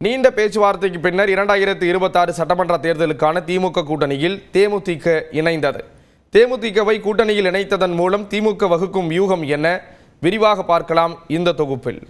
நீண்ட பேச்சுவார்த்தைக்கு பின்னர் 2026 சட்டமன்ற தேர்தலுக்கான திமுக கூட்டணியில் தேமுதிக இணைந்தது. தேமுதிகவை கூட்டணியில் இணைத்ததன் மூலம் திமுக வகுக்கும் வியூகம் என்ன? விரிவாக பார்க்கலாம் இந்த தொகுப்பில்.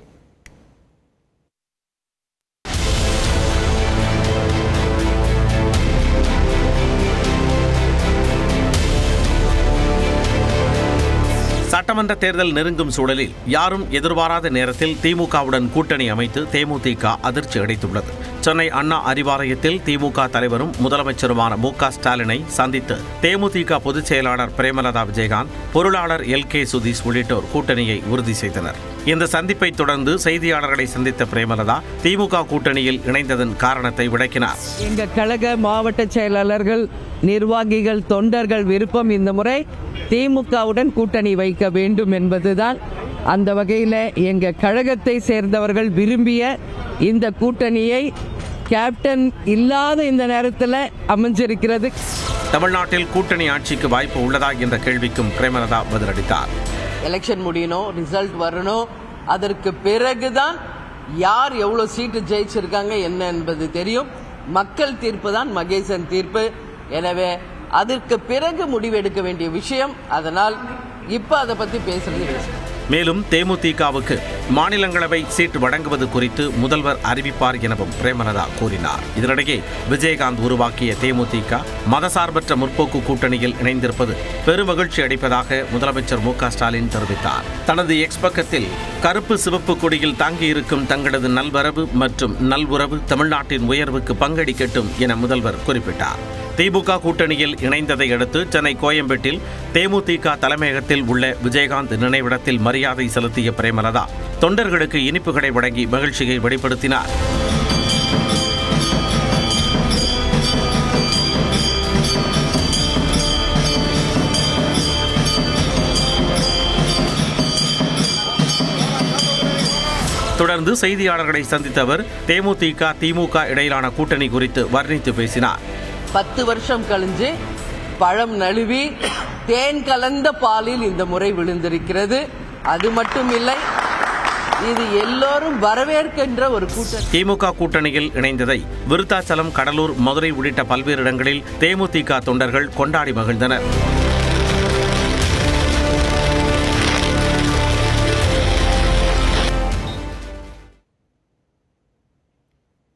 சட்டமன்ற தேர்தல் நெருங்கும் சூழலில் யாரும் எதிர்பாராத நேரத்தில் திமுகவுடன் கூட்டணி அமைத்து தேமுதிக அதிர்ச்சி அடைத்துள்ளது. சென்னை அண்ணா அறிவாலயத்தில் திமுக தலைவரும் முதலமைச்சருமான மு.க. ஸ்டாலினை சந்தித்து தேமுதிக பொதுச் செயலாளர் பிரேமலதா விஜயகாந்த், பொருளாளர் எல்.கே. சுதீஷ் உள்ளிட்டோர் கூட்டணியை உறுதி செய்தனர். இந்த சந்திப்பை தொடர்ந்து செய்தியாளர்களை சந்தித்த பிரேமலதா திமுக கூட்டணியில் இணைந்ததன் காரணத்தை விளக்கினார். எங்கள் கழக மாவட்ட செயலாளர்கள், நிர்வாகிகள், தொண்டர்கள் விருப்பம் இந்த முறை திமுகவுடன் கூட்டணி வைக்க வேண்டும் என்பதுதான். அந்த வகையில் எங்கள் கழகத்தை சேர்ந்தவர்கள் விரும்பிய இந்த கூட்டணியை கேப்டன் இல்லாத இந்த நேரத்தில் அமைஞ்சிருக்கிறது. தமிழ்நாட்டில் கூட்டணி ஆட்சிக்கு வாய்ப்பு உள்ளதா என்ற கேள்விக்கும் பிரேமலதா பதிலளித்தார். எலெக்ஷன் முடியணும், ரிசல்ட் வரணும், அதற்கு பிறகுதான் யார் எவ்வளவு சீட்டு ஜெயிச்சிருக்காங்க என்ன என்பது தெரியும். மக்கள் தீர்ப்பு தான் மகேசன் தீர்ப்பு. எனவே அதற்கு பிறகு முடிவெடுக்க வேண்டிய விஷயம். அதனால் இப்ப அதை பத்தி பேசுறது. மேலும் தேமுதிகவுக்கு மாநிலங்களவை சீட் வழங்குவது குறித்து முதல்வர் அறிவிப்பார் எனவும் பிரேமலதா கூறினார். இதனிடையே விஜயகாந்த் உருவாக்கிய தேமுதிக மதசார்பற்ற முற்போக்கு கூட்டணியில் இணைந்திருப்பது பெருமகிழ்ச்சி அளிப்பதாக முதலமைச்சர் மு.க. ஸ்டாலின் தெரிவித்தார். தனது எக்ஸ் பக்கத்தில் கருப்பு சிவப்பு கொடியில் தாங்கியிருக்கும் தங்களது நல்வரவு மற்றும் நல்உறவு தமிழ்நாட்டின் உயர்வுக்கு பங்களிக்கட்டும் என முதல்வர் குறிப்பிட்டார். திமுக கூட்டணியில் இணைந்ததை அடுத்து சென்னை கோயம்பேட்டில் தேமுதிக தலைமையகத்தில் உள்ள விஜயகாந்த் நினைவிடத்தில் மரியாதை செலுத்திய பிரேமலதா தொண்டர்களுக்கு இனிப்புகளை வழங்கி மகிழ்ச்சியை வெளிப்படுத்தினார். தொடர்ந்து செய்தியாளர்களை சந்தித்த அவர் தேமுதிக திமுக இடையிலான கூட்டணி குறித்து வர்ணித்து பேசினார். 10 வருஷம் கழிஞ்சு பழம் நழுவி தேன் கலந்த பாலில் இந்த முறை விழுந்திருக்கிறது. அது மட்டும் இல்லை, இது எல்லோரும் வரவேற்கின்ற ஒரு கூட்டணி. திமுக கூட்டணியில் இணைந்ததை விருத்தாச்சலம், கடலூர், மதுரை உள்ளிட்ட பல்வேறு இடங்களில் தேமுதிக தொண்டர்கள் கொண்டாடி மகிழ்ந்தனர்.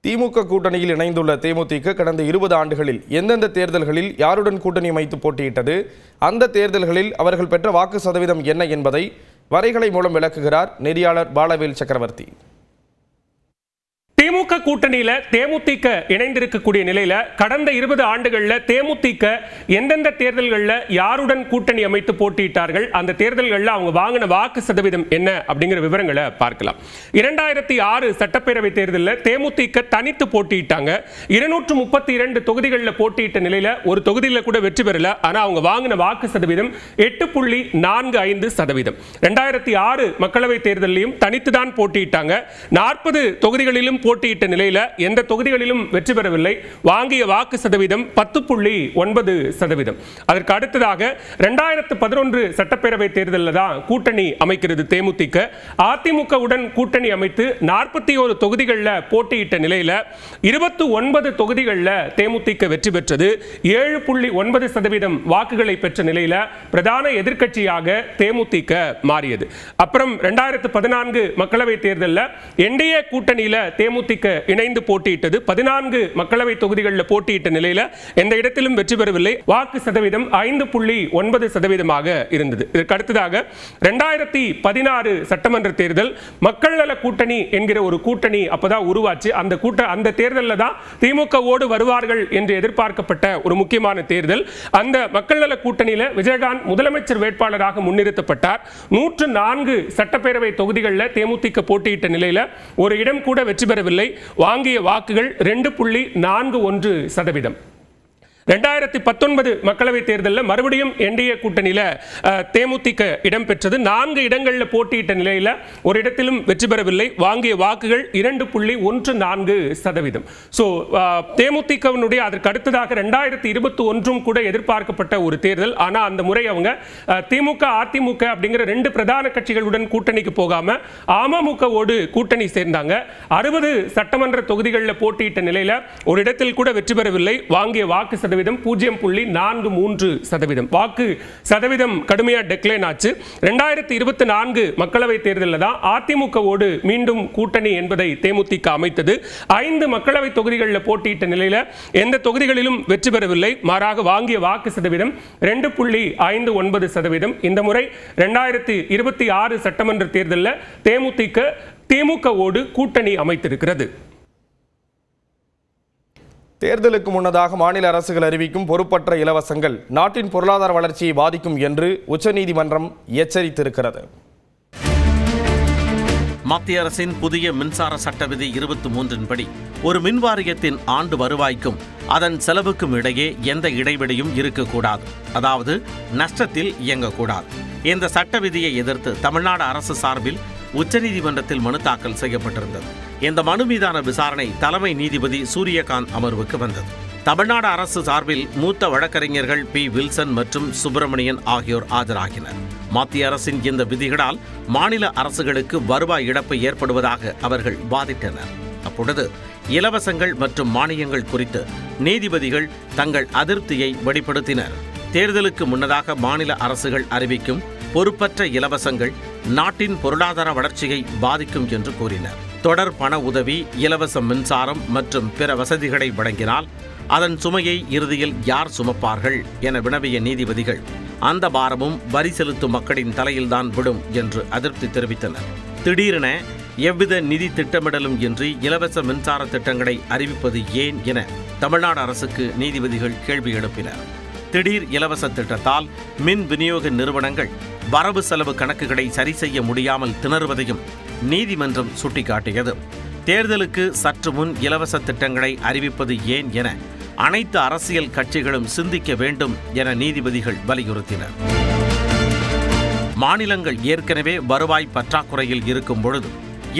திமுக கூட்டணியில் இணைந்துள்ள தேமுதிக கடந்த 20 ஆண்டுகளில் எந்தெந்த தேர்தல்களில் யாருடன் கூட்டணி அமைத்து போட்டியிட்டது, அந்த தேர்தல்களில் அவர்கள் பெற்ற வாக்கு சதவீதம் என்ன என்பதை வரைகலை மூலம் விளக்குகிறார் நெறியாளர் பாலவேல் சக்கரவர்த்தி. திமுக கூட்டணியில தேமுதிக இணைந்திருக்கக்கூடிய நிலையில கடந்த 20 ஆண்டுகள்ல தேமுதிக எந்தெந்த தேர்தல்களில் யாருடன் கூட்டணி அமைத்து போட்டியிட்டார்கள், அந்த தேர்தல்களில் அவங்க வாங்கின வாக்கு சதவீதம் என்ன அப்படிங்கிற விவரங்களை பார்க்கலாம். 2006 சட்டப்பேரவை தேர்தலில் தேமுதிக தனித்து போட்டியிட்டாங்க. 232 தொகுதிகளில் போட்டியிட்ட நிலையில ஒரு தொகுதியில் கூட வெற்றி பெறல. ஆனா அவங்க வாங்கின வாக்கு சதவீதம் 8.45%. 2006 மக்களவை தேர்தலையும் தனித்து தான் போட்டியிட்டாங்க. 40 தொகுதிகளிலும் போட்டியிட்ட நிலையில எந்த தொகுதிகளிலும் வெற்றி பெறவில்லை. வாங்கிய வாக்கு சதவீதம் 10.9%. அதற்கு அடுத்ததாக 2011 சட்டப்பேரவை தேர்தலில் தான் கூட்டணி அமைக்கிறது தேமுதிக. அதிமுகவுடன் கூட்டணி அமைத்து 41 தொகுதிகளில் போட்டியிட்ட நிலையில 29 தொகுதிகளில் தேமுதிக வெற்றி பெற்றது. 7.9% வாக்குகளை பெற்ற நிலையில பிரதான எதிர்க்கட்சியாக தேமுதிக மாறியது. அப்புறம் 2014 மக்களவை தேர்தலில் என்டிஏ கூட்டணியில தேமுதிக இணைந்து போட்டியிட்டது. 14 மக்களவை தொகுதிகளில் போட்டியிட்ட நிலையில எந்த இடத்திலும் வெற்றி பெறவில்லை. வாக்கு சதவீதம் 5.9% இருந்தது. இதற்கு அடுத்ததாக 2016 சட்டமன்ற தேர்தல் மக்கள் நல கூட்டணி என்கிற ஒரு கூட்டணி அப்பதான் உருவாச்சு. அந்த தேர்தலில் தான் திமுகவோடு வருவார்கள் என்று எதிர்பார்க்கப்பட்ட ஒரு முக்கியமான தேர்தல். அந்த மக்கள் நல கூட்டணியில விஜயகாந்த் முதலமைச்சர் வேட்பாளராக முன்னிறுத்தப்பட்டார். 104 சட்டப்பேரவை தொகுதிகளில் தேமுதிக போட்டியிட்ட நிலையில ஒரு இடம் கூட வெற்றி பெறவில்லை. வாங்கிய வாக்குகள் 2.41%. 2019 மக்களவை தேர்தலில் மறுபடியும் என்டிஏ கூட்டணியில் தேமுதிக இடம்பெற்றது. 4 இடங்களில் போட்டியிட்ட நிலையில் ஒரு இடத்திலும் வெற்றி பெறவில்லை. வாங்கிய வாக்குகள் 2.14%. ஸோ தேமுதிகவினுடைய அதற்கு அடுத்ததாக 2021 கூட எதிர்பார்க்கப்பட்ட ஒரு தேர்தல். ஆனால் அந்த முறை அவங்க திமுக அதிமுக அப்படிங்கிற 2 பிரதான கட்சிகளுடன் கூட்டணிக்கு போகாம அமமுகவோடு கூட்டணி சேர்ந்தாங்க. 60 சட்டமன்ற தொகுதிகளில் போட்டியிட்ட நிலையில் ஒரு இடத்தில் கூட வெற்றி பெறவில்லை. வாங்கிய வாக்கு சதவீதம் 0.43%. வாக்கு சதவீதம் கடுமையா டெக்லைன் ஆச்சு. 2024 மக்களவை தேர்தலில் தான் அதிமுகவோடு மீண்டும் கூட்டணி என்பதை தேமுதிக அமைத்தது. 5 மக்களவை தொகுதிகளில் போட்டியிட்ட நிலையில் எந்த தொகுதிகளிலும் வெற்றி பெறவில்லை. மாறாக வாங்கிய வாக்கு சதவீதம் 2.59%. இந்த முறை 2026 சட்டமன்ற தேர்தலில் திமுகவோடு கூட்டணி அமைத்திருக்கிறது. தேர்தலுக்கு முன்னதாக மாநில அரசுகள் அறிவிக்கும் பொறுப்பற்ற இலவசங்கள் நாட்டின் பொருளாதார வளர்ச்சியை பாதிக்கும் என்று உச்சநீதிமன்றம் எச்சரித்திருக்கிறது. மத்திய அரசின் புதிய மின்சார சட்ட விதி 23 படி ஒரு மின் வாரியத்தின் ஆண்டு வருவாய்க்கும் அதன் செலவுக்கும் இடையே எந்த இடைவெளியும் இருக்கக்கூடாது. அதாவது நஷ்டத்தில் இயங்கக்கூடாது. இந்த சட்ட விதியை எதிர்த்து தமிழ்நாடு அரசு சார்பில் உச்சநீதிமன்றத்தில் மனு தாக்கல் செய்யப்பட்டிருந்தது. இந்த மனு மீதான விசாரணை தலைமை நீதிபதி சூரியகாந்த் அமர்வுக்கு வந்தது. தமிழ்நாடு அரசு சார்பில் மூத்த வழக்கறிஞர்கள் பி. வில்சன் மற்றும் சுப்பிரமணியன் ஆகியோர் ஆஜராகினர். மத்திய அரசின் இந்த விதிகளால் மாநில அரசுகளுக்கு வருவாய் இழப்பு ஏற்படுவதாக அவர்கள் வாதிட்டனர். அப்பொழுது இலவசங்கள் மற்றும் மானியங்கள் குறித்து நீதிபதிகள் தங்கள் அதிருப்தியை வெளிப்படுத்தினர். தேர்தலுக்கு முன்னதாக மாநில அரசுகள் அறிவிக்கும் பொறுப்பற்ற இலவசங்கள் நாட்டின் பொருளாதார வளர்ச்சியை பாதிக்கும் என்று கூறினர். தொடர் பண உதவி, இலவச மின்சாரம் மற்றும் பிற வசதிகளை வழங்கினால் அதன் சுமையை இறுதியில் யார் சுமப்பார்கள் என வினவிய நீதிபதிகள் அந்த பாரமும் வரி செலுத்தும் மக்களின் தலையில்தான் விடும் என்று அதிருப்தி தெரிவித்தனர். திடீரென எவ்வித நிதி திட்டமிடலும் இன்றி இலவச மின்சார திட்டங்களை அறிவிப்பது ஏன் என தமிழ்நாடு அரசுக்கு நீதிபதிகள் கேள்வி எழுப்பினர். திடீர் இலவச திட்டத்தால் மின் விநியோக நிறுவனங்கள் வரவு செலவு கணக்குகளை சரி செய்ய முடியாமல் திணறுவதையும் நீதிமன்றம் சுட்டிக்காட்டியது. தேர்தலுக்கு சற்று முன் இலவச திட்டங்களை அறிவிப்பது ஏன் என அனைத்து அரசியல் கட்சிகளும் சிந்திக்க வேண்டும் என நீதிபதிகள் வலியுறுத்தினர். மாநிலங்கள் ஏற்கனவே வருவாய் பற்றாக்குறையில் இருக்கும் பொழுது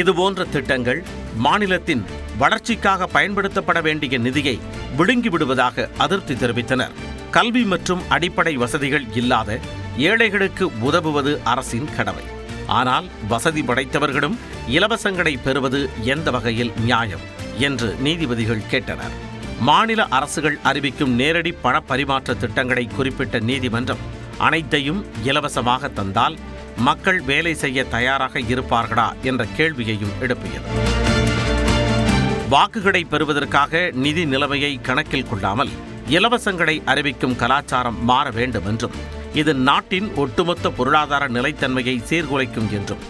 இதுபோன்ற திட்டங்கள் மாநிலத்தின் வளர்ச்சிக்காக பயன்படுத்தப்பட வேண்டிய நிதியை விழுங்கிவிடுவதாக அதிருப்தி தெரிவித்தனர். கல்வி மற்றும் அடிப்படை வசதிகள் இல்லாத ஏழைகளுக்கு உதவுவது அரசின் கடமை. ஆனால் வசதி படைத்தவர்களும் இலவசங்களை பெறுவது எந்த வகையில் நியாயம் என்று நீதிபதிகள் கேட்டனர். மாநில அரசுகள் அறிவிக்கும் நேரடி பண பரிமாற்ற திட்டங்களை குறிப்பிட்ட நீதிமன்றம் அனைத்தையும் இலவசமாக தந்தால் மக்கள் வேலை செய்ய தயாராக இருப்பார்களா என்ற கேள்வியையும் எழுப்பியது. வாக்குகளை பெறுவதற்காக நிதி நிலைமையை கணக்கில் கொள்ளாமல் இலவசங்களை அறிவிக்கும் கலாச்சாரம் மாற வேண்டும் என்றும் இது நாட்டின் ஒட்டுமொத்த பொருளாதார நிலைத்தன்மையை சீர்குலைக்கும் என்றும்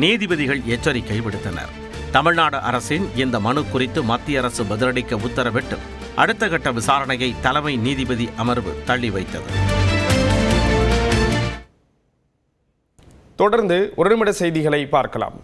நீதிபதிகள் எச்சரிக்கை விடுத்தனர். தமிழ்நாடு அரசின் இந்த மனு குறித்து மத்திய அரசு பதிலளிக்க உத்தரவிட்டு அடுத்த கட்ட விசாரணையை தலைமை நீதிபதி அமர்வு தள்ளி வைத்தது. தொடர்ந்து ஒரு நிமிட செய்திகளை பார்க்கலாம்.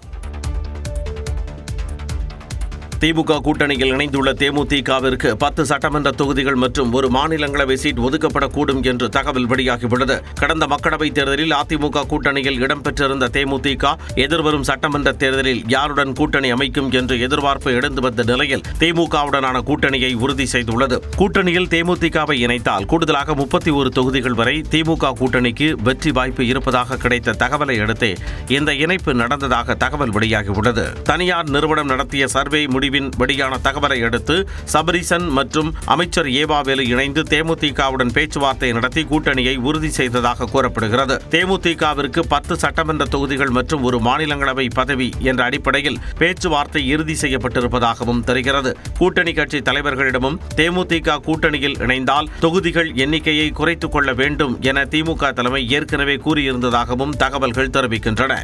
திமுக கூட்டணியில் இணைந்துள்ள தேமுதிகவிற்கு 10 சட்டமன்ற தொகுதிகள் மற்றும் ஒரு மாநிலங்களவை சீட் ஒதுக்கப்படக்கூடும் என்று தகவல் வெளியாகியுள்ளது. கடந்த மக்களவைத் தேர்தலில் அதிமுக கூட்டணியில் இடம்பெற்றிருந்த தேமுதிக எதிர்வரும் சட்டமன்ற தேர்தலில் யாருடன் கூட்டணி அமைக்கும் என்று எதிர்பார்ப்பு எழுந்து வந்த நிலையில் திமுகவுடனான கூட்டணியை உறுதி செய்துள்ளது. கூட்டணியில் தேமுதிகவை இணைத்தால் கூடுதலாக 31 தொகுதிகள் வரை திமுக கூட்டணிக்கு வெற்றி வாய்ப்பு இருப்பதாக கிடைத்த தகவலை அடுத்தே இந்த இணைப்பு நடந்ததாக தகவல் வெளியாகியுள்ளது. தனியார் நிறுவனம் நடத்திய சர்வே வெளியான தகவலை அடுத்து சபரிசன் மற்றும் அமைச்சர் ஏவாவேலு இணைந்து தேமுதிகவுடன் பேச்சுவார்த்தை நடத்தி கூட்டணியை உறுதி செய்ததாக கூறப்படுகிறது. தேமுதிகவிற்கு 10 சட்டமன்ற தொகுதிகள் மற்றும் ஒரு மாநிலங்களவை பதவி என்ற அடிப்படையில் பேச்சுவார்த்தை இறுதி செய்யப்பட்டிருப்பதாகவும் தெரிகிறது. கூட்டணி கட்சி தலைவர்களிடமும் தேமுதிக கூட்டணியில் இணைந்தால் தொகுதிகள் எண்ணிக்கையை குறைத்துக் கொள்ள வேண்டும் என திமுக தலைமை ஏற்கனவே கூறியிருந்ததாகவும் தகவல்கள் தெரிவிக்கின்றன.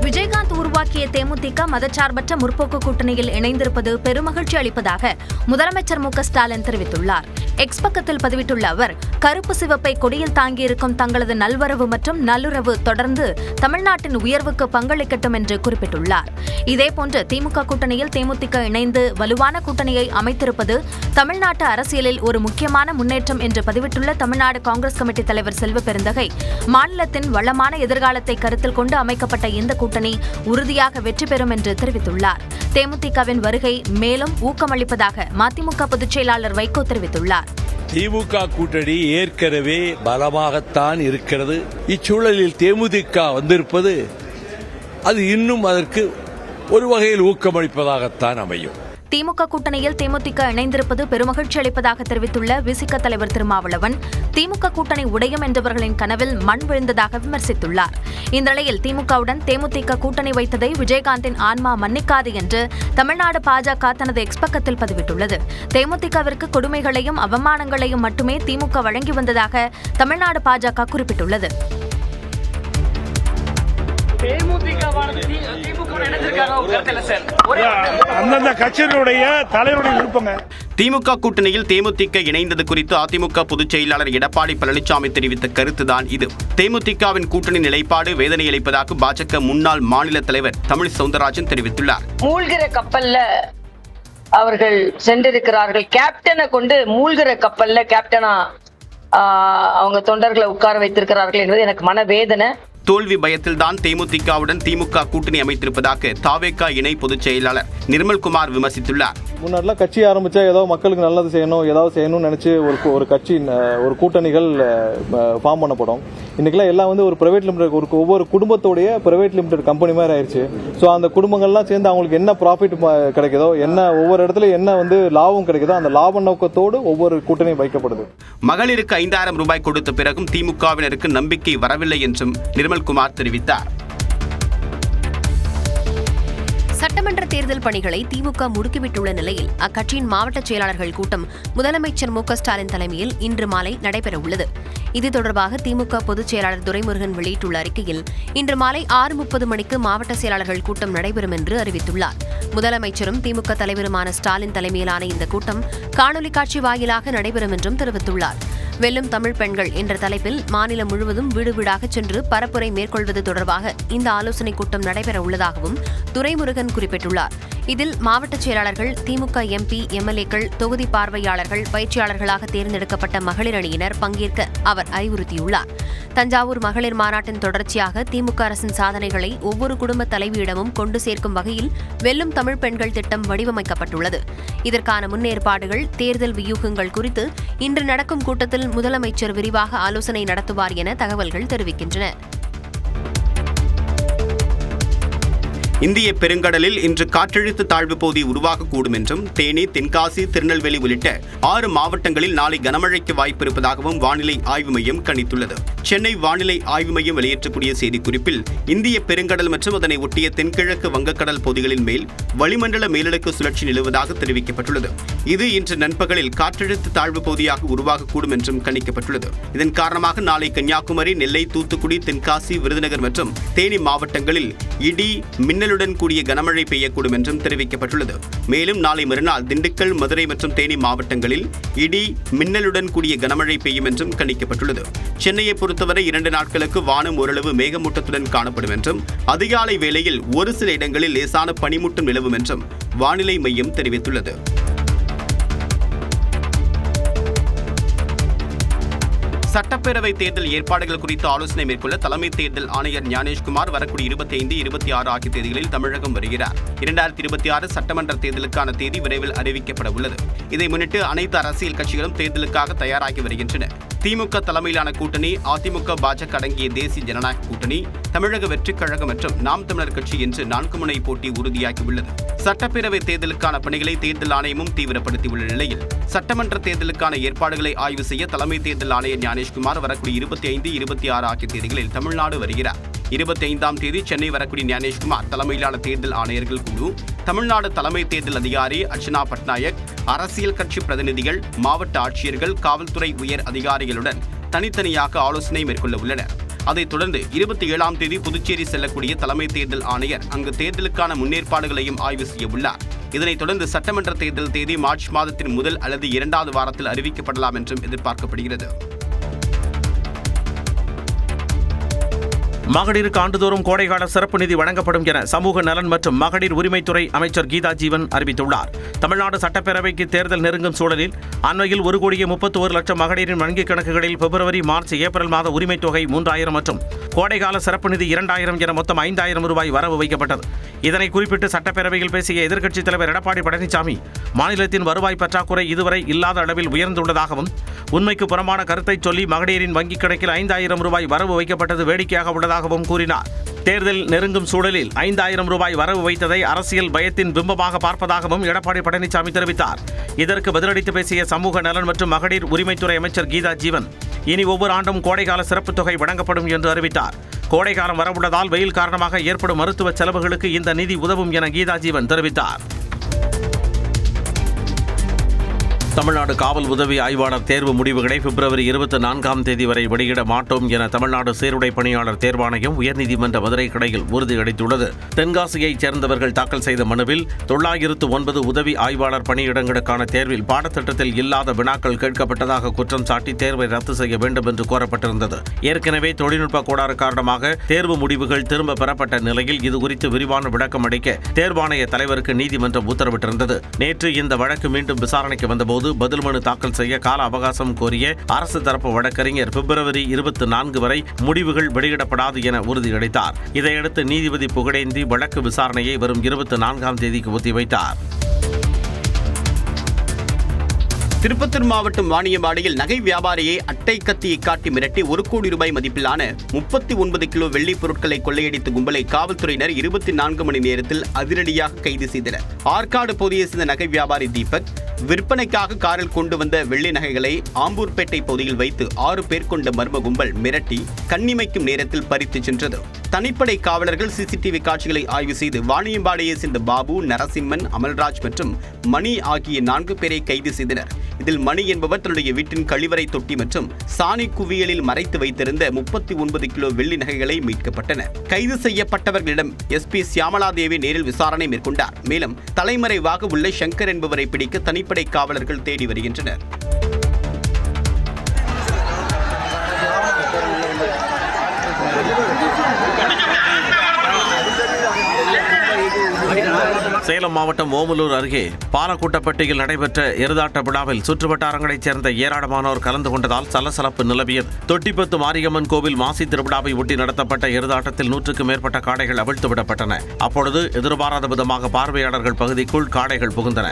விஜயகாந்த் உருவாக்கிய தேமுதிக மதச்சார்பற்ற முற்போக்கு கூட்டணியில் இணைந்திருப்பது பெருமகிழ்ச்சி அளிப்பதாக முதலமைச்சர் மு.க.ஸ்டாலின் தெரிவித்துள்ளார். எக்ஸ் பக்கத்தில் பதிவிட்டுள்ள அவர், கருப்பு சிவப்பை கொடியில் தாங்கியிருக்கும் தங்களது நல்வரவு மற்றும் நல்லுறவு தொடர்ந்து தமிழ்நாட்டின் உயர்வுக்கு பங்களிக்கட்டும் என்று குறிப்பிட்டுள்ளார். இதேபோன்று திமுக கூட்டணியில் தேமுதிக இணைந்து வலுவான கூட்டணியை அமைத்திருப்பது தமிழ்நாட்டு அரசியலில் ஒரு முக்கியமான முன்னேற்றம் என்று பதிவிட்டுள்ள தமிழ்நாடு காங்கிரஸ் கமிட்டி தலைவர் செல்வ பெருந்தகை, மாநிலத்தின் வளமான எதிர்காலத்தை கருத்தில் கொண்டு அமைக்கப்பட்ட இந்த கூட்டணி உறுதியாக வெற்றி பெறும் என்று தெரிவித்துள்ளார். தேமுதிகவின் வருகை மேலும் ஊக்கமளிப்பதாக மதிமுக பொதுச் செயலாளர் வைகோ தெரிவித்துள்ளார். திமுக கூட்டணி ஏற்கனவே பலமாகத்தான் இருக்கிறது. இச்சூழலில் தேமுதிக வந்திருப்பது அது இன்னும் அதற்கு ஒரு வகையில் ஊக்கமளிப்பதாகத்தான் அமையும். திமுக கூட்டணியில் தேமுதிக இணைந்திருப்பது பெருமகிழ்ச்சி அளிப்பதாக தெரிவித்துள்ள விசிக தலைவர் திருமாவளவன், திமுக கூட்டணி உடையும் என்றவர்களின் கனவில் மண் விழுந்ததாக விமர்சித்துள்ளார். இந்த நிலையில் திமுகவுடன் தேமுதிக கூட்டணி வைத்ததை விஜயகாந்தின் ஆன்மா மன்னிக்காது என்று தமிழ்நாடு பாஜக தனது எக்ஸ் பக்கத்தில் பதிவிட்டுள்ளது. தேமுதிகவிற்கு கொடுமைகளையும் அவமானங்களையும் மட்டுமே திமுக வழங்கி வந்ததாக தமிழ்நாடு பாஜக குறிப்பிட்டுள்ளது. திமுக கூட்டணியில் தேமுதிக இணைந்தது குறித்து அதிமுக பொதுச் செயலாளர் எடப்பாடி பழனிசாமி தெரிவித்த கருத்துதான் இது. தேமுதிகவின் கூட்டணி நிலைப்பாடு வேதனை அளிப்பதாக பாஜக முன்னாள் மாநில தலைவர் தமிழ் சவுந்தரராஜன் தெரிவித்துள்ளார். மூழ்கிற கப்பல்ல அவர்கள் சென்றிருக்கிறார்கள். கேப்டனை கொண்டு மூழ்கிற கப்பல்ல கேப்டனா அவங்க தொண்டர்களை உட்கார வைத்திருக்கிறார்கள் என்பது எனக்கு மனவேதனை. தோல்வி பயத்தில்தான் தேமுதிகவுடன் திமுக கூட்டணி அமைத்திருப்பதாக தாவேகா இணை பொதுச் செயலாளர் நிர்மல்குமார் விமர்சித்துள்ளார். முன்னாடிலாம் கட்சி ஆரம்பிச்சா ஏதோ மக்களுக்கு நல்லது செய்யணும், ஏதாவது செய்யணும்னு நினைச்சு ஒரு கட்சி ஒரு கூட்டணிகள் ஃபார்ம் பண்ணப்படும். இன்னைக்கெல்லாம் எல்லாம் ஒரு பிரைவேட் லிமிடெட், ஒவ்வொரு குடும்பத்தோடைய பிரைவேட் லிமிடெட் கம்பெனி மாதிரி ஆயிடுச்சு. ஸோ அந்த குடும்பங்கள்லாம் சேர்ந்து அவங்களுக்கு என்ன ப்ராஃபிட் கிடைக்குதோ, என்ன ஒவ்வொரு இடத்துல என்ன லாபம் கிடைக்குதோ அந்த லாப நோக்கத்தோடு ஒவ்வொரு கூட்டணியும் வைக்கப்படுது. மகளிருக்கு 5000 ரூபாய் கொடுத்த பிறகும் திமுகவினருக்கு நம்பிக்கை வரவில்லை என்றும் நிர்மல்குமார் தெரிவித்தார். சட்டமன்ற தேர்தல் பணிகளை திமுக முடுக்கிவிட்டுள்ள நிலையில் அக்கட்சியின் மாவட்ட செயலாளர்கள் கூட்டம் முதலமைச்சர் மு.க.ஸ்டாலின் தலைமையில் இன்று மாலை நடைபெறவுள்ளது. இது தொடர்பாக திமுக பொதுச் செயலாளர் துரைமுருகன் வெளியிட்டுள்ள அறிக்கையில், இன்று மாலை 6:30 மணிக்கு மாவட்ட செயலாளர்கள் கூட்டம் நடைபெறும் என்று அறிவித்துள்ளார். முதலமைச்சரும் திமுக தலைவருமான ஸ்டாலின் தலைமையிலான இந்த கூட்டம் காணொலி காட்சி வாயிலாக நடைபெறும் என்றும் தெரிவித்துள்ளார். வெல்லும் தமிழ் பெண்கள் என்ற தலைப்பில் மாநிலம் முழுவதும் வீடு வீடாக சென்று பரப்புரை மேற்கொள்வது தொடர்பாக இந்த ஆலோசனைக் கூட்டம் நடைபெற உள்ளதாகவும் துரைமுருகன் குறிப்பிட்டுள்ளார். இதில் மாவட்ட செயலாளர்கள், திமுக எம்பி, எம்எல்ஏக்கள், தொகுதி பார்வையாளர்கள், பயிற்சியாளர்களாக தேர்ந்தெடுக்கப்பட்ட மகளிர் அணியினர் பங்கேற்க அவர் அறிவுறுத்தியுள்ளார். தஞ்சாவூர் மகளிர் மாநாட்டின் தொடர்ச்சியாக திமுக அரசின் சாதனைகளை ஒவ்வொரு குடும்ப தலைவியிடமும் கொண்டு சேர்க்கும் வகையில் வெல்லும் தமிழ் பெண்கள் திட்டம் வடிவமைக்கப்பட்டுள்ளது. இதற்கான முன்னேற்பாடுகள், தேர்தல் வியூகங்கள் குறித்து இன்று நடக்கும் கூட்டத்தில் முதலமைச்சர் விரிவாக ஆலோசனை நடத்துவார் என தகவல்கள் தெரிவிக்கின்றன. இந்திய பெருங்கடலில் இன்று காற்றழுத்த தாழ்வு பகுதி உருவாகக்கூடும் என்றும் தேனி, தென்காசி, திருநெல்வேலி உள்ளிட்ட 6 மாவட்டங்களில் நாளை கனமழைக்கு வாய்ப்பு இருப்பதாகவும் வானிலை ஆய்வு மையம் கணித்துள்ளது. சென்னை வானிலை ஆய்வு மையம் வெளியிட்டக்கூடிய செய்திக்குறிப்பில், இந்திய பெருங்கடல் மற்றும் அதனை ஒட்டிய தென்கிழக்கு வங்கக்கடல் பகுதிகளின் மேல் வளிமண்டல மேலடுக்கு சுழற்சி நிலவுவதாக தெரிவிக்கப்பட்டுள்ளது. இது இன்று நண்பகலில் காற்றழுத்த தாழ்வு பகுதியாக உருவாகக்கூடும் என்றும் கணிக்கப்பட்டுள்ளது. இதன் காரணமாக நாளை கன்னியாகுமரி, நெல்லை, தூத்துக்குடி, தென்காசி, விருதுநகர் மற்றும் தேனி மாவட்டங்களில் இடி, மின்னலுடன் கூடிய கனமழை பெய்யக்கூடும் என்றும் தெரிவிக்கப்பட்டுள்ளது. மேலும் நாளை மறுநாள் திண்டுக்கல், மதுரை மற்றும் தேனி மாவட்டங்களில் இடி, மின்னலுடன் கூடிய கனமழை பெய்யும் என்றும் கணிக்கப்பட்டுள்ளது. சென்னையை பொறுத்தவரை 2 நாட்களுக்கு வானம் ஓரளவு மேகமூட்டத்துடன் காணப்படும் என்றும் அதிகாலை வேளையில் ஒரு சில இடங்களில் லேசான பனிமூட்டம் நிலவும் என்றும் வானிலை மையம் தெரிவித்துள்ளது. சட்டப்பேரவை தேர்தல் ஏற்பாடுகள் குறித்து ஆலோசனை மேற்கொள்ள தலைமை தேர்தல் ஆணையர் ஞானேஷ்குமார் வரக்கூடிய 25, 26 ஆகிய தேதிகளில் தமிழகம் வருகிறார். 2026 சட்டமன்ற தேர்தலுக்கான தேதி விரைவில் அறிவிக்கப்பட உள்ளது. இதை முன்னிட்டு அனைத்து அரசியல் கட்சிகளும் தேர்தலுக்காக தயாராகி வருகின்றன. திமுக தலைமையிலான கூட்டணி, அதிமுக, பாஜக அடங்கிய தேசிய ஜனநாயக கூட்டணி, தமிழக வெற்றிக் கழகம் மற்றும் நாம் தமிழர் கட்சி என்று 4 முனை போட்டி உறுதியாகியுள்ளது. சட்டப்பேரவை தேர்தலுக்கான பணிகளை தேர்தல் ஆணையமும் தீவிரப்படுத்தியுள்ள நிலையில் சட்டமன்ற தேர்தலுக்கான ஏற்பாடுகளை ஆய்வு செய்ய தலைமை தேர்தல் ஆணையர் ஞானேஷ்குமார் வரக்கூடிய 25, 26 ஆகிய தேதிகளில் தமிழ்நாடு வருகிறார். 25ஆம் தேதி சென்னை வரக்கூடிய ஞானேஷ்குமார் தலைமையிலான தேர்தல் ஆணையர்கள் குழு, தமிழ்நாடு தலைமை தேர்தல் அதிகாரி அர்ச்சனா பட்நாயக், அரசியல் கட்சி பிரதிநிதிகள், மாவட்ட ஆட்சியர்கள், காவல்துறை உயர் அதிகாரிகளுடன் தனித்தனியாக ஆலோசனை மேற்கொள்ள உள்ளனர். அதைத் தொடர்ந்து 27ஆம் தேதி புதுச்சேரி செல்லக்கூடிய தலைமை தேர்தல் ஆணையர் அங்கு தேர்தலுக்கான முன்னேற்பாடுகளையும் ஆய்வு செய்ய உள்ளார். இதனைத் தொடர்ந்து சட்டமன்ற தேர்தல் தேதி மார்ச் மாதத்தின் முதல் அல்லது 2வது வாரத்தில் அறிவிக்கப்படலாம் என்றும் எதிர்பார்க்கப்படுகிறது. மகளிருக்கு ஆண்டுதோறும் கோடைகால சிறப்பு நிதி வழங்கப்படும் என சமூக நலன் மற்றும் மகளிர் உரிமைத்துறை அமைச்சர் கீதா ஜீவன் அறிவித்துள்ளார். தமிழ்நாடு சட்டப்பேரவைக்கு தேர்தல் நெருங்கும் சூழலில் அண்மையில் 1,31,00,000 மகளிரின் வங்கிக் கணக்குகளில் பிப்ரவரி, மார்ச், ஏப்ரல் மாத உரிமைத் தொகை 3,000 மற்றும் கோடைகால சிறப்பு நிதி 2,000 என மொத்தம் 5,000 ரூபாய் வரவு வைக்கப்பட்டது. இதனை குறிப்பிட்டு சட்டப்பேரவையில் பேசிய எதிர்க்கட்சித் தலைவர் எடப்பாடி பழனிசாமி, மாநிலத்தின் வருவாய் பற்றாக்குறை இதுவரை இல்லாத அளவில் உயர்ந்துள்ளதாகவும், உண்மைக்கு புறம்பான கருத்தை சொல்லி மகளிரின் வங்கிக் கணக்கில் 5,000 ரூபாய் வரவு வைக்கப்பட்டது வேடிக்கையாக உள்ளதாகவும் கூறினார். தேர்தல் நெருங்கும் சூழலில் 5,000 ரூபாய் வரவு வைத்ததை அரசியல் பயத்தின் பிம்பமாக பார்ப்பதாகவும் எடப்பாடி பழனிசாமி தெரிவித்தார். இதற்கு பதிலளித்து பேசிய சமூக நலன் மற்றும் மகளிர் உரிமைத்துறை அமைச்சர் கீதா ஜீவன், இனி ஒவ்வொரு ஆண்டும் கோடைகால சிறப்பு தொகை வழங்கப்படும் என்று அறிவித்தார். கோடைகாலம் வரவுள்ளதால் வெயில் காரணமாக ஏற்படும் மருத்துவ செலவுகளுக்கு இந்த நிதி உதவும் என கீதா ஜீவன் தெரிவித்தார். தமிழ்நாடு காவல் உதவி ஆய்வாளர் தேர்வு முடிவுகளை பிப்ரவரி 24ஆம் தேதி வரை வெளியிட மாட்டோம் என தமிழ்நாடு சீருடை பணியாளர் தேர்வாணையம் உயர்நீதிமன்ற மதுரை கிளையில் உறுதியளித்துள்ளது. தென்காசியைச் சேர்ந்தவர்கள் தாக்கல் செய்த மனுவில் 909 உதவி ஆய்வாளர் பணியிடங்களுக்கான தேர்வில் பாடத்திட்டத்தில் இல்லாத வினாக்கள் கேட்கப்பட்டதாக குற்றம் சாட்டி தேர்வை ரத்து செய்ய வேண்டும் என்று கோரப்பட்டிருந்தது. ஏற்கனவே தொழில்நுட்ப கோளாறு காரணமாக தேர்வு முடிவுகள் திரும்ப பெறப்பட்ட நிலையில் இதுகுறித்து விரிவான விளக்கம் அளிக்க தேர்வாணைய தலைவருக்கு நீதிமன்றம் உத்தரவிட்டிருந்தது. நேற்று இந்த வழக்கு மீண்டும் விசாரணைக்கு வந்தபோது பதில் மனு தாக்கல் செய்ய கால அவகாசம் கோரிய அரசு தரப்பு வழக்கறிஞர் பிப்ரவரி 24 வரை முடிவுகள் வெளியிடப்படாது என உறுதியளித்தார். இதையடுத்து நீதிபதி புகழேந்தி வழக்கு விசாரணையை வரும் 24ஆம் தேதிக்கு ஒத்திவைத்தார். திருப்பத்தூர் மாவட்டம் வாணியம்பாடியில் நகை வியாபாரியை அட்டை கத்தியை காட்டி மிரட்டி 1 கோடி ரூபாய் மதிப்பிலான 39 கிலோ வெள்ளிப் பொருட்களை கொள்ளையடித்த கும்பலை காவல்துறையினர் 24 மணி நேரத்தில் அதிரடியாக கைது செய்தனர். ஆற்காடு பகுதியை சேர்ந்த நகை வியாபாரி தீபக் விற்பனைக்காக காரில் கொண்டு வந்த வெள்ளி நகைகளை ஆம்பூர்பேட்டை பகுதியில் வைத்து 6 பேர் கொண்ட மர்ம கும்பல் மிரட்டி கண்ணிமைக்கும் நேரத்தில் பறித்து சென்றது. தனிப்படை காவலர்கள் சிசிடிவி காட்சிகளை ஆய்வு செய்து வாணியம்பாடியை சேர்ந்த பாபு, நரசிம்மன், அமல்ராஜ் மற்றும் மணி ஆகிய 4 பேரை கைது செய்தனர். இதில் மணி என்பவர் தன்னுடைய வீட்டின் கழிவறை தொட்டி மற்றும் சாணி குவியலில் மறைத்து வைத்திருந்த 39 கிலோ வெள்ளி நகைகளை மீட்கப்பட்டன. கைது செய்யப்பட்டவர்களிடம் SP சியாமலாதேவி நேரில் விசாரணை மேற்கொண்டார். மேலும் தலைமறைவாக உள்ள சங்கர் என்பவரை பிடிக்க தனிப்படை காவலர்கள் தேடி வருகின்றனர். சேலம் மாவட்டம் ஓமலூர் அருகே பாலக்கூட்டப்பட்டியில் நடைபெற்ற எருதாட்ட விழாவில் சுற்றுவட்டாரங்களைச் சேர்ந்த ஏராளமானோர் கலந்து கொண்டதால் சலசலப்பு நிலவியது. தொட்டிப்பத்து மாரியம்மன் கோவில் மாசி திருவிழாவை ஒட்டி நடத்தப்பட்ட எருதாட்டத்தில் 100க்கும் மேற்பட்ட காடைகள் அவிழ்த்து விடப்பட்டன. அப்பொழுது எதிர்பாராத விதமாக பார்வையாளர்கள் பகுதிக்குள் காடைகள் புகுந்தன.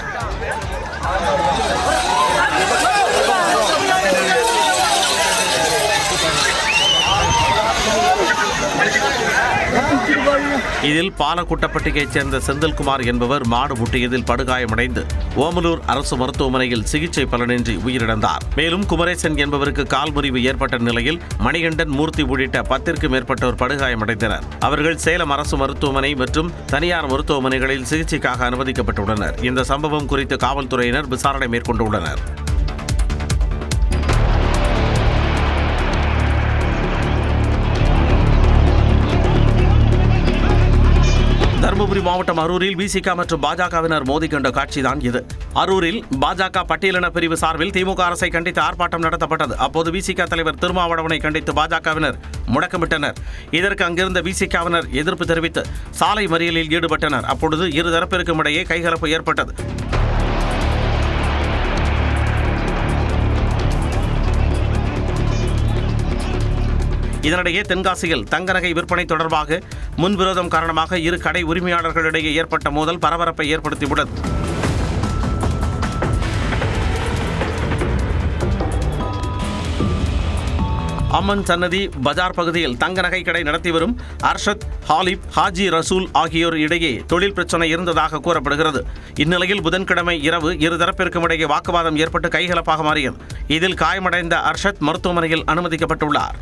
இதில் பாலக்குட்டப்பட்டியைச் சேர்ந்த செந்தில்குமார் என்பவர் மாடு முட்டியதில் படுகாயமடைந்து ஓமலூர் அரசு மருத்துவமனையில் சிகிச்சை பலனின்றி உயிரிழந்தார். மேலும் குமரேசன் என்பவருக்கு கால் முறிவு ஏற்பட்ட நிலையில் மணிகண்டன், மூர்த்தி உள்ளிட்ட 10க்கும் மேற்பட்டோர் படுகாயமடைந்தனர். அவர்கள் சேலம் அரசு மருத்துவமனை மற்றும் தனியார் மருத்துவமனைகளில் சிகிச்சைக்காக அனுமதிக்கப்பட்டுள்ளனர். இந்த சம்பவம் குறித்து காவல்துறையினர் விசாரணை மேற்கொண்டுள்ளனர். தருமபுரி மாவட்டம் அரூரில் விசிக மற்றும் பாஜகவினர் மோதி கண்ட காட்சிதான் இது. அரூரில் பாஜக பட்டியலின பிரிவு சார்பில் திமுக அரசை கண்டித்து ஆர்ப்பாட்டம் நடத்தப்பட்டது. அப்போது விசிக தலைவர் திருமாவளவனை கண்டித்து பாஜகவினர் முழக்கமிட்டனர். இதற்கு அங்கிருந்த விசிகவினர் எதிர்ப்பு தெரிவித்து சாலை மறியலில் ஈடுபட்டனர். அப்பொழுது இரு தரப்பிற்கும் இடையே கைகலப்பு ஏற்பட்டது. இதனிடையே தென்காசியில் தங்க நகை விற்பனை தொடர்பாக முன்விரோதம் காரணமாக இரு கடை உரிமையாளர்களிடையே ஏற்பட்ட மோதல் பரபரப்பை ஏற்படுத்தியுள்ளது. அம்மன் சன்னதி பஜார் பகுதியில் தங்க நகை கடை நடத்தி வரும் அர்ஷத், ஹாலிப், ஹாஜி ரசூல் ஆகியோர் இடையே தொழில் பிரச்சனை இருந்ததாக கூறப்படுகிறது. இந்நிலையில் புதன்கிழமை இரவு இருதரப்பிற்கும் இடையே வாக்குவாதம் ஏற்பட்டு கைகலப்பாக மாறியது. இதில் காயமடைந்த அர்ஷத் மருத்துவமனையில் அனுமதிக்கப்பட்டுள்ளார்.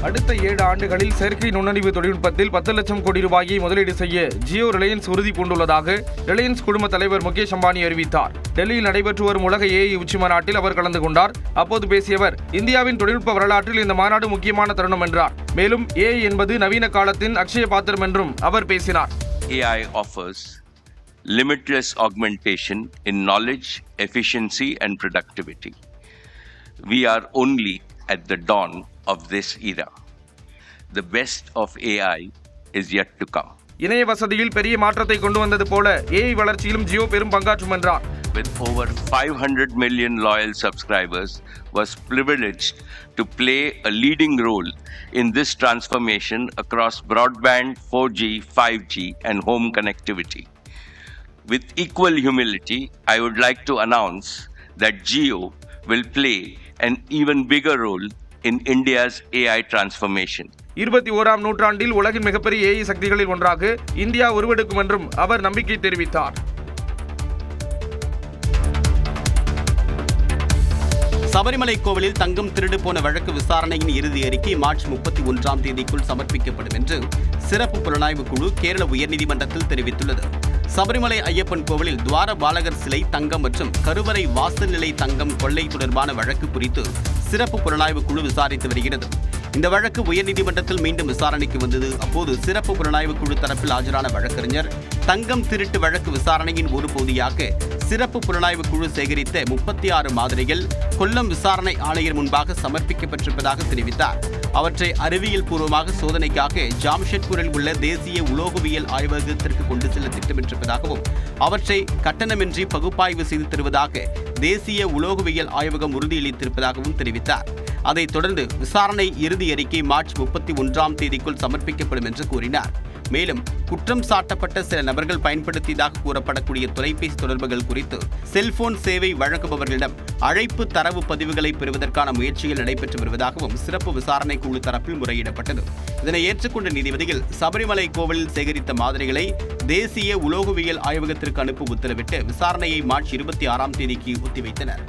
அடுத்த 7 ஆண்டுகளில் செயற்கை நுண்ணறிவு தொழில்நுட்பத்தில் 10 லட்சம் கோடி ரூபாயை முதலீடு செய்ய ஜியோ ரிலையன்ஸ் உறுதி பூண்டுள்ளதாக ரிலையன்ஸ் குழும தலைவர் முகேஷ் அம்பானி அறிவித்தார். டெல்லியில் நடைபெற்று வரும் உலக ஏஐ உச்சி மாநாட்டில் அவர் கலந்து கொண்டார். அப்போது பேசிய அவர், இந்தியாவின் தொழில்நுட்ப வரலாற்றில் இந்த மாநாடு முக்கியமான தருணம் என்றார். மேலும் ஏஐ என்பது நவீன காலத்தின் அக்ஷய பாத்திரம் என்றும் அவர் பேசினார். AI offers limitless augmentation in knowledge, efficiency and productivity. We are only at the dawn of this era. The best of AI is yet to come. இணைய வசதியில் பெரிய மாற்றத்தை கொண்டு வந்தது போல ஏஐ வளர்ச்சியிலும் ஜியோ பெரும் பங்காற்றும் என்றார். With over 500 million loyal subscribers, was privileged to play a leading role in this transformation across broadband, 4G, 5G and home connectivity. With equal humility, I would like to announce that Jio will play an even bigger role in India's AI transformation. 21ஆம் நூற்றாண்டில் உலகின் மிகப்பெரிய AI சக்திகளில் ஒன்றாக India உருவெடுக்கும் என்றும் அவர் நம்பிக்கை தெரிவித்தார். சபரிமலை கோவிலில் தங்கம் திருடு போன வழக்கு விசாரணையின் இறுதி அறிக்கை மார்ச் 31ஆம் தேதிக்குள் சமர்ப்பிக்கப்படும் என்று சிறப்பு புலனாய்வு குழு கேரள உயர்நீதிமன்றத்தில் தெரிவித்துள்ளது. சபரிமலை ஐயப்பன் கோவிலில் துவார பாலகர் சிலை தங்கம் மற்றும் கருவறை வாசல் நிலை தங்கம் கொள்ளை தொடர்பான வழக்கு குறித்து சிறப்பு புலனாய்வு குழு விசாரித்து வருகிறது. இந்த வழக்கு உயர்நீதிமன்றத்தில் மீண்டும் விசாரணைக்கு வந்தது. அப்போது சிறப்பு புலனாய்வு குழு தரப்பில் ஆஜரான வழக்கறிஞர் தங்கம் திருட்டு வழக்கு விசாரணையின் ஒரு பகுதியாக சிறப்பு புலனாய்வு குழு சேகரித்த 36 மாதிரிகள் கொல்லம் விசாரணை ஆணையர் முன்பாக சமர்ப்பிக்கப்பட்டிருப்பதாக தெரிவித்தார். அவற்றை அறிவியல் பூர்வமாக சோதனைக்காக ஜாம்ஷெட்பூரில் உள்ள தேசிய உலோகவியல் ஆய்வகத்திற்கு கொண்டு செல்ல திட்டமிட்டிருப்பதாகவும் அவற்றை கட்டணமின்றி பகுப்பாய்வு செய்து தருவதாக தேசிய உலோகவியல் ஆய்வகம் உறுதியளித்திருப்பதாகவும் தெரிவித்தார். அதைத் தொடர்ந்து விசாரணை இறுதி அறிக்கை மார்ச் 31ஆம் தேதிக்குள் சமர்ப்பிக்கப்படும் என்று கூறினார். மேலும் குற்றம் சாட்டப்பட்ட சில நபர்கள் பயன்படுத்தியதாக கூறப்படக்கூடிய தொலைபேசி தொடர்புகள் குறித்து செல்போன் சேவை வழங்குபவர்களிடம் அழைப்பு தரவு பதிவுகளை பெறுவதற்கான முயற்சிகள் நடைபெற்று வருவதாகவும் சிறப்பு விசாரணை குழு தரப்பில் முறையிடப்பட்டது. இதனை ஏற்றுக்கொண்ட நீதிபதிகள் சபரிமலை கோவிலில் சேகரித்த மாதிரிகளை தேசிய உலோகவியல் ஆய்வகத்திற்கு அனுப்ப உத்தரவிட்டு விசாரணையை மார்ச் 26ஆம் தேதிக்கு ஒத்திவைத்தனர்.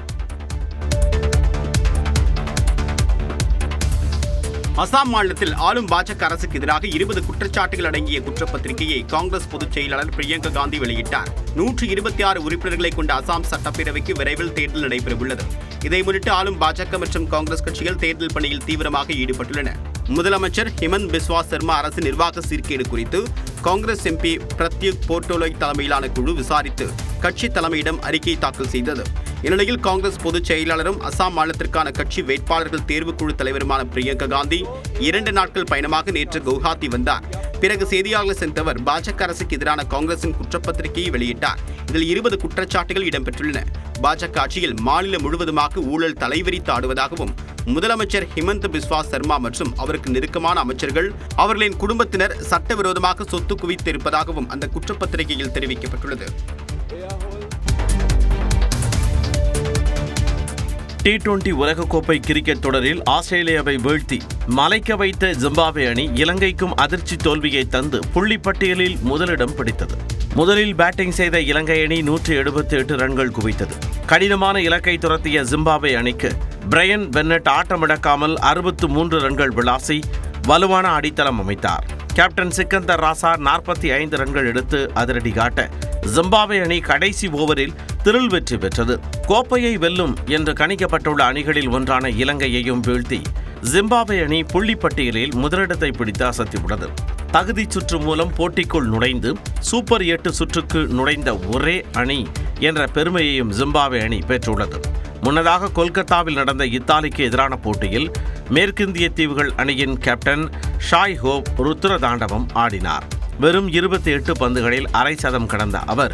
அசாம் மாநிலத்தில் ஆளும் பாஜக அரசுக்கு எதிராக 20 குற்றச்சாட்டுகள் அடங்கிய குற்றப்பத்திரிகையை காங்கிரஸ் பொதுச் செயலாளர் பிரியங்கா காந்தி வெளியிட்டார். 126 உறுப்பினர்களை கொண்ட அசாம் சட்டப்பேரவைக்கு விரைவில் தேர்தல் நடைபெறவுள்ளது. இதை முன்னிட்டு ஆளும் பாஜக மற்றும் காங்கிரஸ் கட்சிகள் தேர்தல் பணியில் தீவிரமாக ஈடுபட்டுள்ளன. முதலமைச்சர் ஹிமந்த் பிஸ்வா சர்மா அரசு நிர்வாக சீர்கேடு குறித்து காங்கிரஸ் எம்பி பிரத்யுக் போர்டோலோய் தலைமையிலான குழு விசாரித்து கட்சி தலைமையிடம் அறிக்கை தாக்கல் செய்தது. இந்நிலையில் காங்கிரஸ் பொதுச் செயலாளரும் அசாம் மாநிலத்திற்கான கட்சி வேட்பாளர்கள் தேர்வுக்குழு தலைவருமான பிரியங்கா காந்தி 2 நாட்கள் பயணமாக நேற்று கவுஹாத்தி வந்தார். பிறகு செய்தியாளர்கள் சந்தித்தவர் பாஜக அரசுக்கு எதிரான காங்கிரசின் குற்றப்பத்திரிகையை வெளியிட்டார். இதில் 20 குற்றச்சாட்டுகள் இடம்பெற்றுள்ளன. பாஜக ஆட்சியில் மாநிலம் முழுவதுமாக ஊழல் தலைவிரித்து ஆடுவதாகவும் முதலமைச்சர் ஹிமந்த் பிஸ்வா சர்மா மற்றும் அவருக்கு நெருக்கமான அமைச்சர்கள் அவர்களின் குடும்பத்தினர் சட்டவிரோதமாக சொத்து குவித்திருப்பதாகவும் அந்த குற்றப்பத்திரிகையில் தெரிவிக்கப்பட்டுள்ளது. T20 உலகக்கோப்பை கிரிக்கெட் தொடரில் ஆஸ்திரேலியாவை வீழ்த்தி மலைக்க வைத்த ஜிம்பாப்வே அணி இலங்கைக்கும் அதிர்ச்சி தோல்வியை தந்து புள்ளிப்பட்டியலில் முதலிடம் பிடித்தது. முதலில் பேட்டிங் செய்த இலங்கை அணி 178 ரன்கள் குவித்தது. கடினமான இலக்கை துரத்திய ஜிம்பாப்வே அணிக்கு பிரையன் பென்னட் ஆட்டமிழக்காமல் 63 ரன்கள் விளாசி வலுவான அடித்தளம் அமைத்தார். கேப்டன் சிக்கந்தர் ராசா 45 ரன்கள் எடுத்து அதிரடி காட்ட ஜிம்பாப்வே அணி கடைசி ஓவரில் திரில் வெற்றி பெற்றது. கோப்பையை வெல்லும் என்று கணிக்கப்பட்டுள்ள அணிகளில் ஒன்றான இலங்கையையும் வீழ்த்தி ஜிம்பாப்வே அணி புள்ளிப்பட்டியலில் முதலிடத்தை பிடித்து அசத்தியுள்ளது. தகுதி சுற்று மூலம் போட்டிக்குள் நுழைந்து சூப்பர் 8 சுற்றுக்கு நுழைந்த ஒரே அணி என்ற பெருமையையும் ஜிம்பாப்வே அணி பெற்றுள்ளது. முன்னதாக கொல்கத்தாவில் நடந்த இத்தாலிக்கு எதிரான போட்டியில் மேற்கிந்திய தீவுகள் அணியின் கேப்டன் ஷாய் ஹோப் ருத்ர தாண்டவம் ஆடினார். வெறும் 28 பந்துகளில் அரை சதம் கடந்த அவர்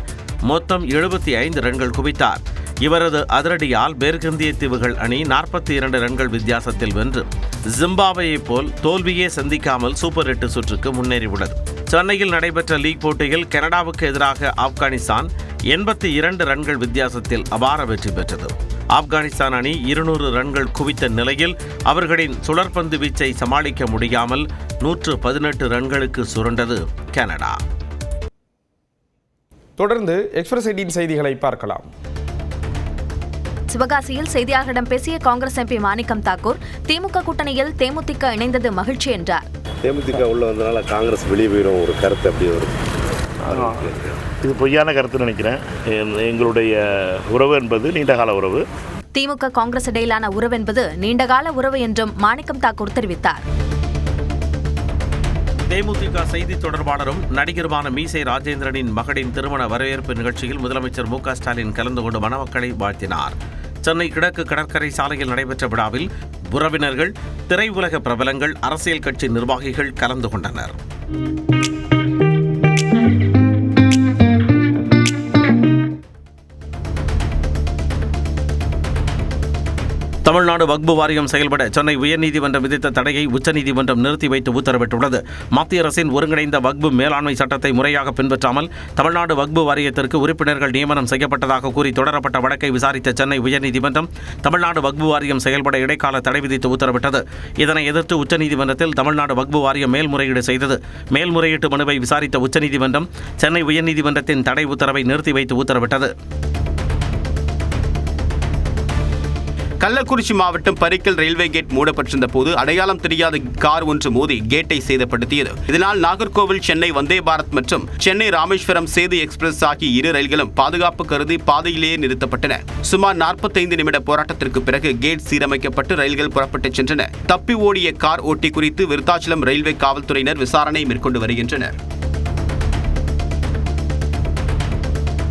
மொத்தம் 75 ரன்கள் குவித்தார். இவரது அதிரடியால் மேற்கிந்திய தீவுகள் அணி 42 ரன்கள் வித்தியாசத்தில் வென்று ஜிம்பாப்வேயை போல் தோல்வியே சந்திக்காமல் சூப்பர் 8 சுற்றுக்கு முன்னேறியுள்ளது. சென்னையில் நடைபெற்ற லீக் போட்டியில் கனடாவுக்கு எதிராக ஆப்கானிஸ்தான் 82 ரன்கள் வித்தியாசத்தில் அபார வெற்றி பெற்றது. ஆப்கானிஸ்தான் அணி 200 ரன்கள் குவித்த நிலையில் அவர்களின் சுழற்பந்து வீச்சை சமாளிக்க முடியாமல் 118 ரன்களுக்கு சுருண்டது கனடா. தொடர்ந்து எக்ஸ்பிரஸ் 18 செய்திகளை பார்க்கலாம். சிவகாசியில் செய்தியாளர்களிடம் பேசிய காங்கிரஸ் எம்பி மாணிக்கம் தாக்கூர் திமுக கூட்டணியில் தேமுதிக இணைந்தது மகிழ்ச்சி என்றார். தேமுதிக உள்ள வந்தனால காங்கிரஸ் வெளியே போயிடும் ஒரு கருத்து அப்படி வரும். இது பொய்யான கருத்து நினைக்கிறேன். எங்களுடைய உறவு என்பது நீண்டகால உறவு. திமுக காங்கிரஸ் இடையிலான உறவு என்பது நீண்டகால உறவு என்றும் மாணிக்கம் தாக்கூர் தெரிவித்தார். தேமுதிக செய்தி தொடர்பாளரும் நடிகருமான மீசை ராஜேந்திரனின் மகளின் திருமண வரவேற்பு நிகழ்ச்சியில் முதலமைச்சர் மு.க. ஸ்டாலின் கலந்து கொண்டு மணமக்களை வாழ்த்தினார். சென்னை கிழக்கு கடற்கரை சாலையில் நடைபெற்ற விழாவில் உறவினர்கள், திரையுலக பிரபலங்கள், அரசியல் கட்சி நிர்வாகிகள் கலந்து கொண்டனர். தமிழ்நாடு வக்பு வாரியம் செயல்பட சென்னை உயர்நீதிமன்றம் விதித்த தடையை உச்சநீதிமன்றம் நிறுத்தி வைத்து உத்தரவிட்டுள்ளது. மத்திய அரசின் ஒருங்கிணைந்த வக்பு மேலாண்மை சட்டத்தை முறையாக பின்பற்றாமல் தமிழ்நாடு வக்பு வாரியத்திற்கு உறுப்பினர்கள் நியமனம் செய்யப்பட்டதாக கூறி தொடரப்பட்ட வழக்கை விசாரித்த சென்னை உயர்நீதிமன்றம் தமிழ்நாடு வக்பு வாரியம் செயல்பட இடைக்கால தடை விதித்து உத்தரவிட்டது. இதனை எதிர்த்து உச்சநீதிமன்றத்தில் தமிழ்நாடு வக்பு வாரியம் மேல்முறையீடு செய்தது. மேல்முறையீட்டு மனுவை விசாரித்த உச்சநீதிமன்றம் சென்னை உயர்நீதிமன்றத்தின் தடை உத்தரவை நிறுத்தி வைத்து உத்தரவிட்டது. கள்ளக்குறிச்சி மாவட்டம் பரிக்கல் ரயில்வே கேட் மூடப்பட்டிருந்த போது அடையாளம் தெரியாத கார் ஒன்று மோதி கேட்டை சேதப்படுத்தியது. இதனால் நாகர்கோவில் சென்னை வந்தே பாரத் மற்றும் சென்னை ராமேஸ்வரம் சேது எக்ஸ்பிரஸ் ஆகிய இரு ரயில்களும் பாதுகாப்பு கருதி பாதையிலேயே நிறுத்தப்பட்டன. சுமார் 45 நிமிட போராட்டத்திற்கு பிறகு கேட் சீரமைக்கப்பட்டு ரயில்கள் புறப்பட்டு சென்றன. தப்பி ஓடிய கார் ஓட்டி குறித்து விருத்தாச்சலம் ரயில்வே காவல்துறையினர் விசாரணை மேற்கொண்டு வருகின்றனர்.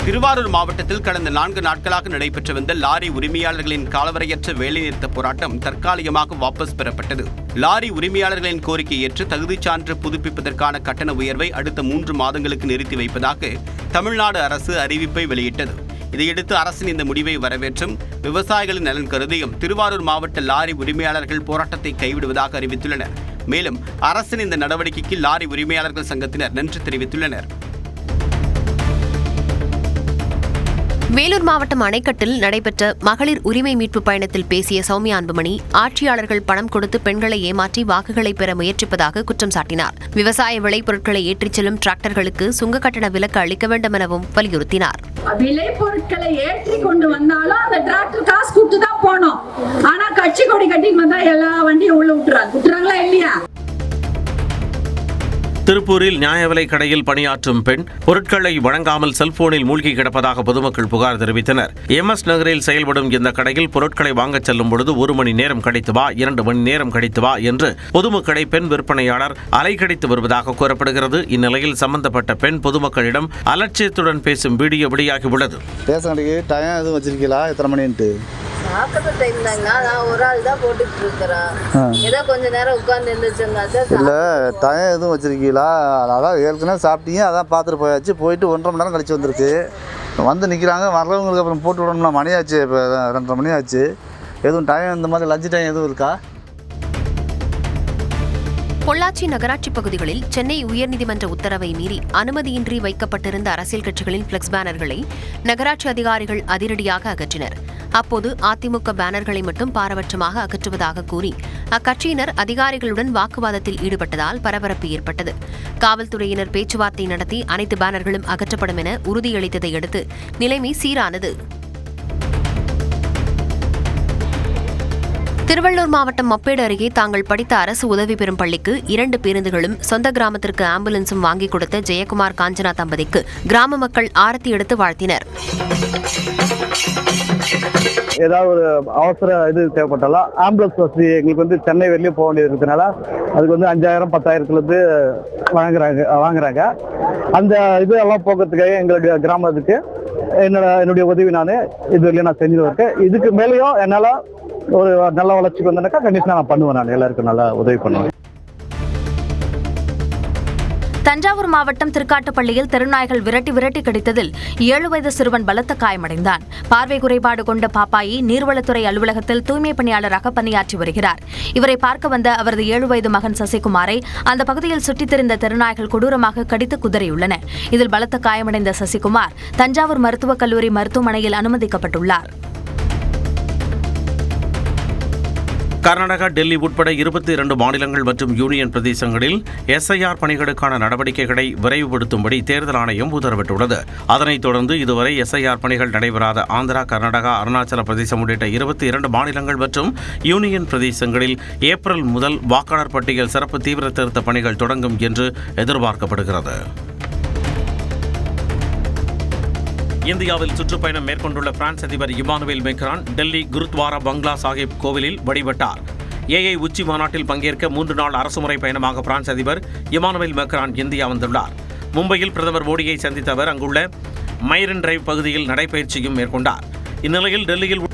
திருவாரூர் மாவட்டத்தில் கடந்த 4 நாட்களாக நடைபெற்று வந்த லாரி உரிமையாளர்களின் காலவரையற்ற வேலைநிறுத்த போராட்டம் தற்காலிகமாக வாபஸ் பெறப்பட்டது. லாரி உரிமையாளர்களின் கோரிக்கை ஏற்று தகுதிச் சான்று புதுப்பிப்பதற்கான கட்டண உயர்வை அடுத்த 3 மாதங்களுக்கு நிறுத்தி வைப்பதாக தமிழ்நாடு அரசு அறிவிப்பை வெளியிட்டது. இதையடுத்து அரசின் இந்த முடிவை வரவேற்றும் விவசாயிகளின் நலன் கருதியும் திருவாரூர் மாவட்ட லாரி உரிமையாளர்கள் போராட்டத்தை கைவிடுவதாக அறிவித்துள்ளனர். மேலும் அரசின் இந்த நடவடிக்கைக்கு லாரி உரிமையாளர்கள் சங்கத்தினர் நன்றி தெரிவித்துள்ளனர். வேலூர் மாவட்டம் அணைக்கட்டில் நடைபெற்ற மகளிர் உரிமை மீட்பு பயணத்தில் பேசிய சௌமியா அன்புமணி ஆட்சியாளர்கள் பணம் கொடுத்து பெண்களை ஏமாற்றி வாக்குகளை பெற முயற்சிப்பதாக குற்றம் சாட்டினார். விவசாய விளைபொருட்களை ஏற்றிச் செல்லும் டிராக்டர்களுக்கு சுங்க கட்டண விலக்கு அளிக்க வேண்டும் எனவும் வலியுறுத்தினார். விளைபொருட்களை ஏற்றி கொண்டு வந்தாலும் அந்த டிராக்டர் காசு கொடுத்து தான் போனோம். ஆனா கட்சி கொடி கட்டிட்டு வந்தா எல்லா வண்டியும் உள்ள விட்டுறாங்களா இல்லையா? திருப்பூரில் நியாய விலைக் கடையில் பணியாற்றும் பெண் பொருட்களை வழங்காமல் செல்போனில் மூழ்கி கிடப்பதாக பொதுமக்கள் புகார் தெரிவித்தனர். MS நகரில் செயல்படும் இந்த கடையில் பொருட்களை வாங்கச் செல்லும் பொழுது 1 மணி நேரம் கழித்து வா, 2 மணி நேரம் கழித்து வா என்று பொதுமக்களை பெண் விற்பனையாளர் அலைக்கழித்து வருவதாக கூறப்படுகிறது. இந்நிலையில் சம்பந்தப்பட்ட பெண் பொதுமக்களிடம் அலட்சியத்துடன் பேசும் வீடியோ வெளியாகியுள்ளது. சாப்பிட்ற டைம் தாங்கண்ணா, நான் ஒரு ஆள் தான் போட்டுட்டு இருக்கிறேன். ஏதோ கொஞ்ச நேரம் உட்கார்ந்து எழுந்திரிச்சோம்னாச்சா இல்லை டைம் எதுவும் வச்சுருக்கீங்களா? அதான் ஏற்கனவே சாப்பிட்டீங்க, அதான் பார்த்துட்டு போயாச்சு. போயிட்டு 1.5 மணி நேரம் கழிச்சு வந்திருக்கு. வந்து நிற்கிறாங்க, வரவங்களுக்கு அப்புறம் போட்டு விடணும்னா மணி ஆச்சு. இப்போ 2:30 மணி ஆச்சு. எதுவும் டைம் இந்த மாதிரி லஞ்ச் டைம் எதுவும் இருக்கா? பொள்ளாச்சி நகராட்சி பகுதிகளில் சென்னை உயர்நீதிமன்ற உத்தரவை மீறி அனுமதியின்றி வைக்கப்பட்டிருந்த அரசியல் கட்சிகளின் பிளெக்ஸ் பேனர்களை நகராட்சி அதிகாரிகள் அதிரடியாக அகற்றினர். அப்போது அதிமுக பேனர்களை மட்டும் பாரபட்சமாக அகற்றுவதாக கூறி அக்கட்சியினர் அதிகாரிகளுடன் வாக்குவாதத்தில் ஈடுபட்டதால் பரபரப்பு ஏற்பட்டது. காவல்துறையினர் பேச்சுவார்த்தை நடத்தி அனைத்து பேனர்களும் அகற்றப்படும் என உறுதியளித்ததை அடுத்து நிலைமை சீரானது. திருவள்ளூர் மாவட்டம் மப்பேடு அருகே தாங்கள் படித்த அரசு உதவி பெறும் பள்ளிக்கு 2 பேருந்துகளும் சொந்த கிராமத்திற்கு ஆம்புலன்ஸும் வாங்கிக் கொடுத்த ஜெயக்குமார் காஞ்சனா தம்பதிக்கு கிராம மக்கள் ஆரத்தி எடுத்து வாழ்த்தினர். ஏதாவது ஒரு அவசர இது தேவைப்பட்டாலும் ஆம்புலன்ஸ் வசதி எங்களுக்கு சென்னை வெளியே போக வேண்டியது இருக்கிறதுனால அதுக்கு 5,000 10,000 வாங்குறாங்க. அந்த இது எல்லாம் போக்குறதுக்காக எங்களுடைய கிராமத்துக்கு என்னுடைய உதவி நான் இது வரையும் நான் செஞ்சுட்டு இருக்கேன். இதுக்கு மேலேயும் என்னால் ஒரு நல்ல வளர்ச்சிக்கு வந்தனாக்கா கண்டிப்பாக நான் பண்ணுவேன். நான் எல்லாருக்கும் நல்லா உதவி பண்ணுவேன். தஞ்சாவூர் மாவட்டம் திருக்காட்டுப்பள்ளியில் தெருநாய்கள் விரட்டி கடித்ததில் 7 வயது சிறுவன் பலத்த காயமடைந்தான். பார்வை குறைபாடு கொண்ட பாப்பாயி நீர்வளத்துறை அலுவலகத்தில் தூய்மை பணியாளராக பணியாற்றி வருகிறார். இவரை பார்க்க வந்த அவரது 7 வயது மகன் சசிகுமாரை அந்த பகுதியில் சுற்றித் திரிந்த தெருநாய்கள் கொடூரமாக கடித்து குதறியுள்ளன. இதில் பலத்த காயமடைந்த சசிகுமார் தஞ்சாவூர் மருத்துவக் கல்லூரி மருத்துவமனையில் அனுமதிக்கப்பட்டுள்ளார். கர்நாடகா, டெல்லி உட்பட 22 மாநிலங்கள் மற்றும் யூனியன் பிரதேசங்களில் SIR பணிகளுக்கான நடவடிக்கைகளை விரைவுபடுத்தும்படி தேர்தல் ஆணையம் உத்தரவிட்டுள்ளது. அதனைத் தொடர்ந்து இதுவரை SIR பணிகள் நடைபெறாத ஆந்திரா, கர்நாடகா, அருணாச்சல பிரதேசம் உள்ளிட்ட 22 மாநிலங்கள் மற்றும் யூனியன் பிரதேசங்களில் ஏப்ரல் முதல் வாக்காளர் பட்டியல் சிறப்பு தீவிர திருத்த பணிகள் தொடங்கும் என்று எதிர்பார்க்கப்படுகிறது. இந்தியாவில் சுற்றுப்பயணம் மேற்கொண்டுள்ள பிரான்ஸ் அதிபர் இமானுவேல் மேக்ரான் டெல்லி குருத்வாரா பங்களா சாஹிப் கோவிலில் வழிபட்டார். AI உச்சி மாநாட்டில் பங்கேற்க 3 நாள் அரசுமுறை பயணமாக பிரான்ஸ் அதிபர் இமானுவேல் மேக்ரான் இந்தியா வந்துள்ளார். மும்பையில் பிரதமர் மோடியை சந்தித்த அவர் அங்குள்ள மைரன் டிரைவ் பகுதியில் நடைபயிற்சியும் மேற்கொண்டார். இந்நிலையில் டெல்லியில்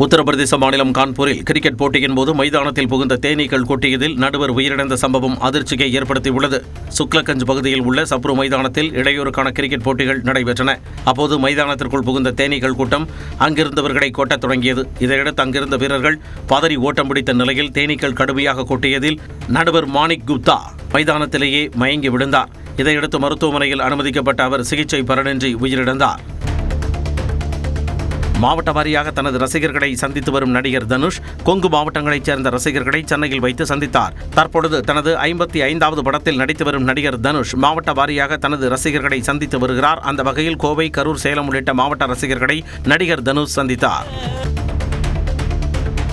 உத்தரப்பிரதேச மாநிலம் கான்பூரில் கிரிக்கெட் போட்டியின் போது மைதானத்தில் புகுந்த தேனீக்கள் கொட்டியதில் நடுவர் உயிரிழந்த சம்பவம் அதிர்ச்சியை ஏற்படுத்தியுள்ளது. சுக்லகஞ்ச் பகுதியில் உள்ள சப்ரு மைதானத்தில் இளையோருக்கான கிரிக்கெட் போட்டிகள் நடைபெற்றன. அப்போது மைதானத்திற்குள் புகுந்த தேனீக்கள் கூட்டம் அங்கிருந்தவர்களை கொட்டத் தொடங்கியது. இதையடுத்து அங்கிருந்த வீரர்கள் பதறி ஓட்டம் பிடித்த நிலையில் தேனீக்கள் கடுமையாக கொட்டியதில் நடுவர் மாணிக் குப்தா மைதானத்திலேயே மயங்கி விழுந்தார். இதையடுத்து மருத்துவமனையில் அனுமதிக்கப்பட்ட அவர் சிகிச்சை பலனின்றி உயிரிழந்தார். மாவட்ட வாரியாக தனது ரசிகர்களை சந்தித்து வரும் நடிகர் தனுஷ் கொங்கு மாவட்டங்களைச் சேர்ந்த ரசிகர்களை சென்னையில் வைத்து சந்தித்தார். தற்பொழுது தனது 55வது படத்தில் நடித்து வரும் நடிகர் தனுஷ் மாவட்ட வாரியாக தனது ரசிகர்களை சந்தித்து வருகிறார். அந்த வகையில் கோவை, கரூர், சேலம் உள்ளிட்ட மாவட்ட ரசிகர்களை நடிகர் தனுஷ் சந்தித்தார்.